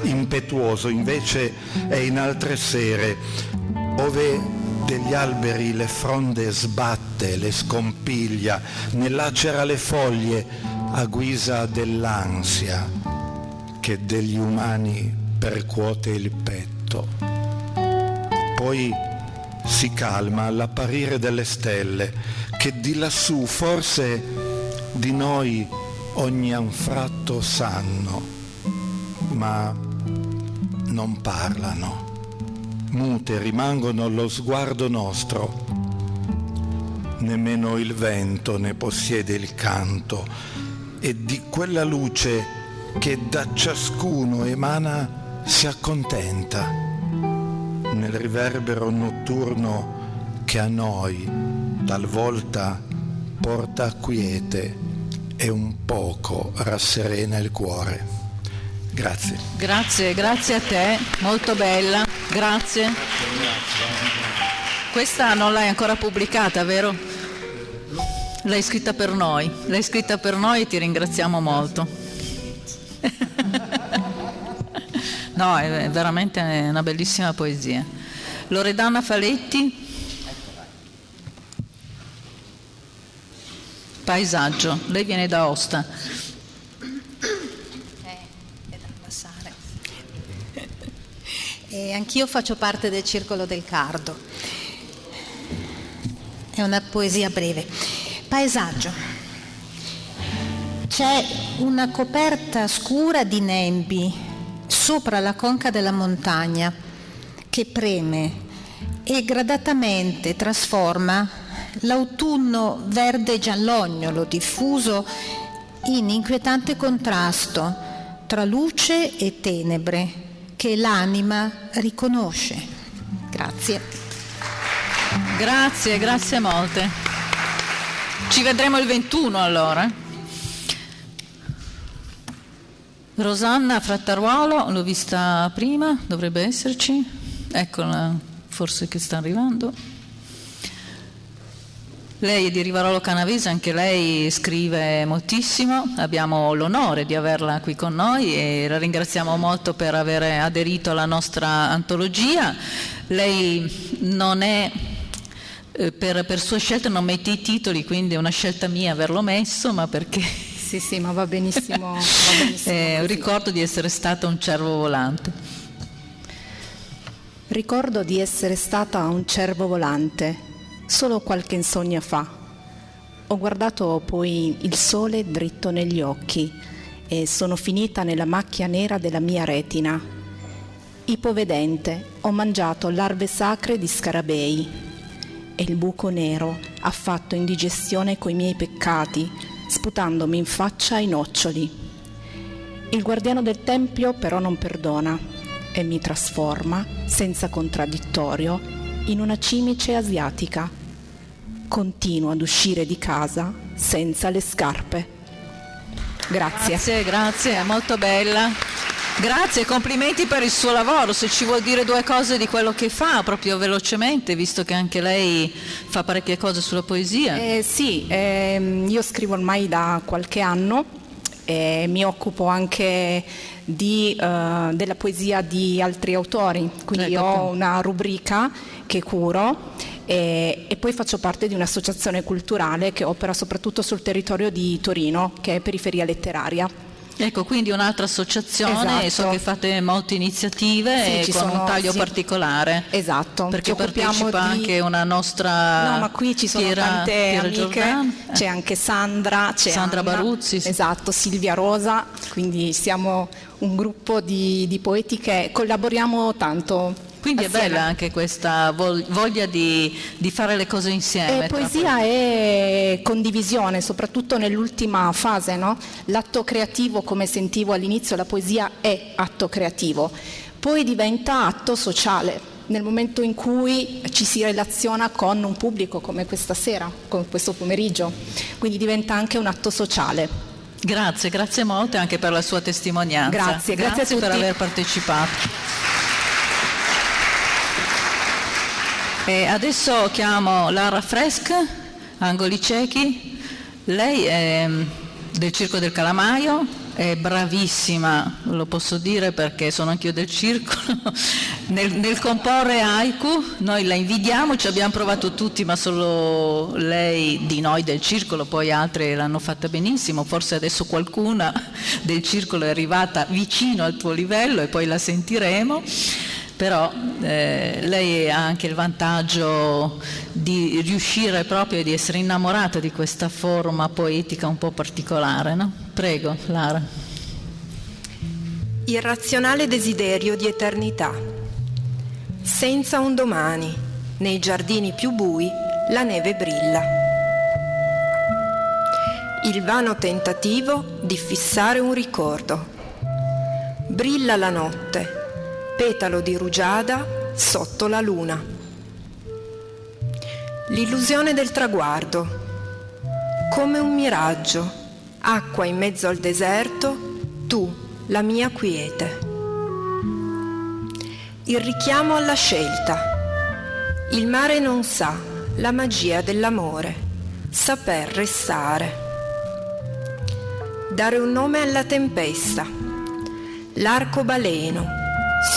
Impetuoso invece è in altre sere, ove degli alberi le fronde sbatte, le scompiglia, ne lacera le foglie a guisa dell'ansia che degli umani percuote il petto. Poi si calma all'apparire delle stelle, che di lassù forse di noi ogni anfratto sanno, ma non parlano. Mute rimangono allo sguardo nostro, nemmeno il vento ne possiede il canto, e di quella luce che da ciascuno emana si accontenta, nel riverbero notturno che a noi talvolta porta a quiete e un poco rasserena il cuore. Grazie. Grazie a te, molto bella, grazie. Questa non l'hai ancora pubblicata, vero? L'hai scritta per noi e ti ringraziamo molto. No, è veramente una bellissima poesia. Loredana Faletti, Paesaggio, lei viene da Aosta. Anch'io faccio parte del Circolo del Cardo. È una poesia breve. Paesaggio. C'è una coperta scura di nembi sopra la conca della montagna che preme e gradatamente trasforma l'autunno verde giallognolo diffuso in inquietante contrasto tra luce e tenebre che l'anima riconosce. Grazie. Grazie molte. Ci vedremo il 21 allora. Rosanna Frattaruolo, l'ho vista prima, dovrebbe esserci. Eccola, forse che sta arrivando. Lei è di Rivarolo Canavese, anche lei scrive moltissimo, abbiamo l'onore di averla qui con noi e la ringraziamo molto per aver aderito alla nostra antologia. Lei non è, per sua scelta non mette i titoli, quindi è una scelta mia averlo messo, ma perché... Sì, ma va benissimo. Ricordo di essere stata un cervo volante. Ricordo di essere stata un cervo volante. Solo qualche insonnia fa. Ho guardato poi il sole dritto negli occhi e sono finita nella macchia nera della mia retina. Ipovedente, ho mangiato larve sacre di scarabei e il buco nero ha fatto indigestione coi miei peccati, sputandomi in faccia i noccioli. Il guardiano del tempio però non perdona e mi trasforma, senza contraddittorio, in una cimice asiatica. Continuo ad uscire di casa senza le scarpe. Grazie. Grazie, è molto bella. Grazie, complimenti per il suo lavoro. Se ci vuol dire due cose di quello che fa, proprio velocemente, visto che anche lei fa parecchie cose sulla poesia. Sì, io scrivo ormai da qualche anno e mi occupo anche della poesia di altri autori, quindi ho una rubrica che curo e poi faccio parte di un'associazione culturale che opera soprattutto sul territorio di Torino, che è Periferia Letteraria. Ecco, quindi un'altra associazione, esatto. So che fate molte iniziative con un taglio particolare. Esatto. Perché partecipa anche una nostra... No, ma qui ci sono tante amiche, Giordano. C'è anche Sandra, c'è Sandra Anna, Baruzzi. Sì. Esatto, Silvia Rosa, quindi siamo un gruppo di poeti che collaboriamo tanto. Quindi assieme. È bella anche questa voglia di fare le cose insieme. Poesia è condivisione, soprattutto nell'ultima fase, no? L'atto creativo, come sentivo all'inizio, la poesia è atto creativo, poi diventa atto sociale, nel momento in cui ci si relaziona con un pubblico come questa sera, come questo pomeriggio, quindi diventa anche un atto sociale. Grazie molte anche per la sua testimonianza. Grazie a tutti per aver partecipato. E adesso chiamo Lara Fresc, Angoli Ciechi. Lei è del Circo del Calamaio, è bravissima, lo posso dire perché sono anch'io del circolo, nel comporre haiku. Noi la invidiamo, ci abbiamo provato tutti, ma solo lei di noi del circolo, poi altre l'hanno fatta benissimo, forse adesso qualcuna del circolo è arrivata vicino al tuo livello e poi la sentiremo. però lei ha anche il vantaggio di riuscire proprio di essere innamorata di questa forma poetica un po' particolare, no? Prego, Lara. Irrazionale desiderio di eternità. Senza un domani, nei giardini più bui, la neve brilla. Il vano tentativo di fissare un ricordo. Brilla la notte, petalo di rugiada sotto la luna. L'illusione del traguardo, come un miraggio, acqua in mezzo al deserto, tu, la mia quiete. Il richiamo alla scelta. Il mare non sa la magia dell'amore, saper restare. Dare un nome alla tempesta. L'arcobaleno,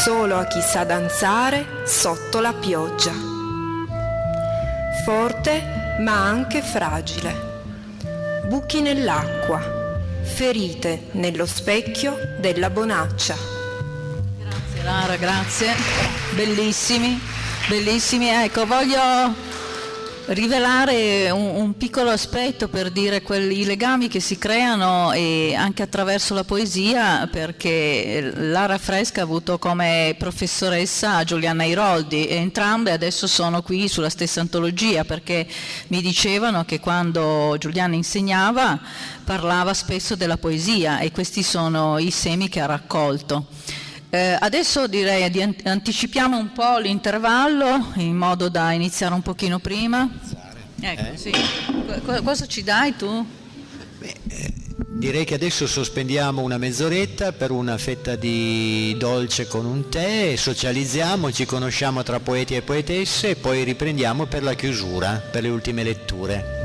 solo a chi sa danzare sotto la pioggia. Forte ma anche fragile. Buchi nell'acqua, ferite nello specchio della bonaccia. Grazie Lara, grazie. Bellissimi, bellissimi. Ecco, voglio rivelare un piccolo aspetto per dire i legami che si creano e anche attraverso la poesia, perché Lara Fresca ha avuto come professoressa Giuliana Iroldi e entrambe adesso sono qui sulla stessa antologia, perché mi dicevano che quando Giuliana insegnava parlava spesso della poesia e questi sono i semi che ha raccolto. Adesso direi di anticipiamo un po' l'intervallo in modo da iniziare un pochino prima. Ecco, sì. Cosa ci dai tu? Direi che adesso sospendiamo una mezz'oretta per una fetta di dolce con un tè, socializziamo, ci conosciamo tra poeti e poetesse e poi riprendiamo per la chiusura, per le ultime letture.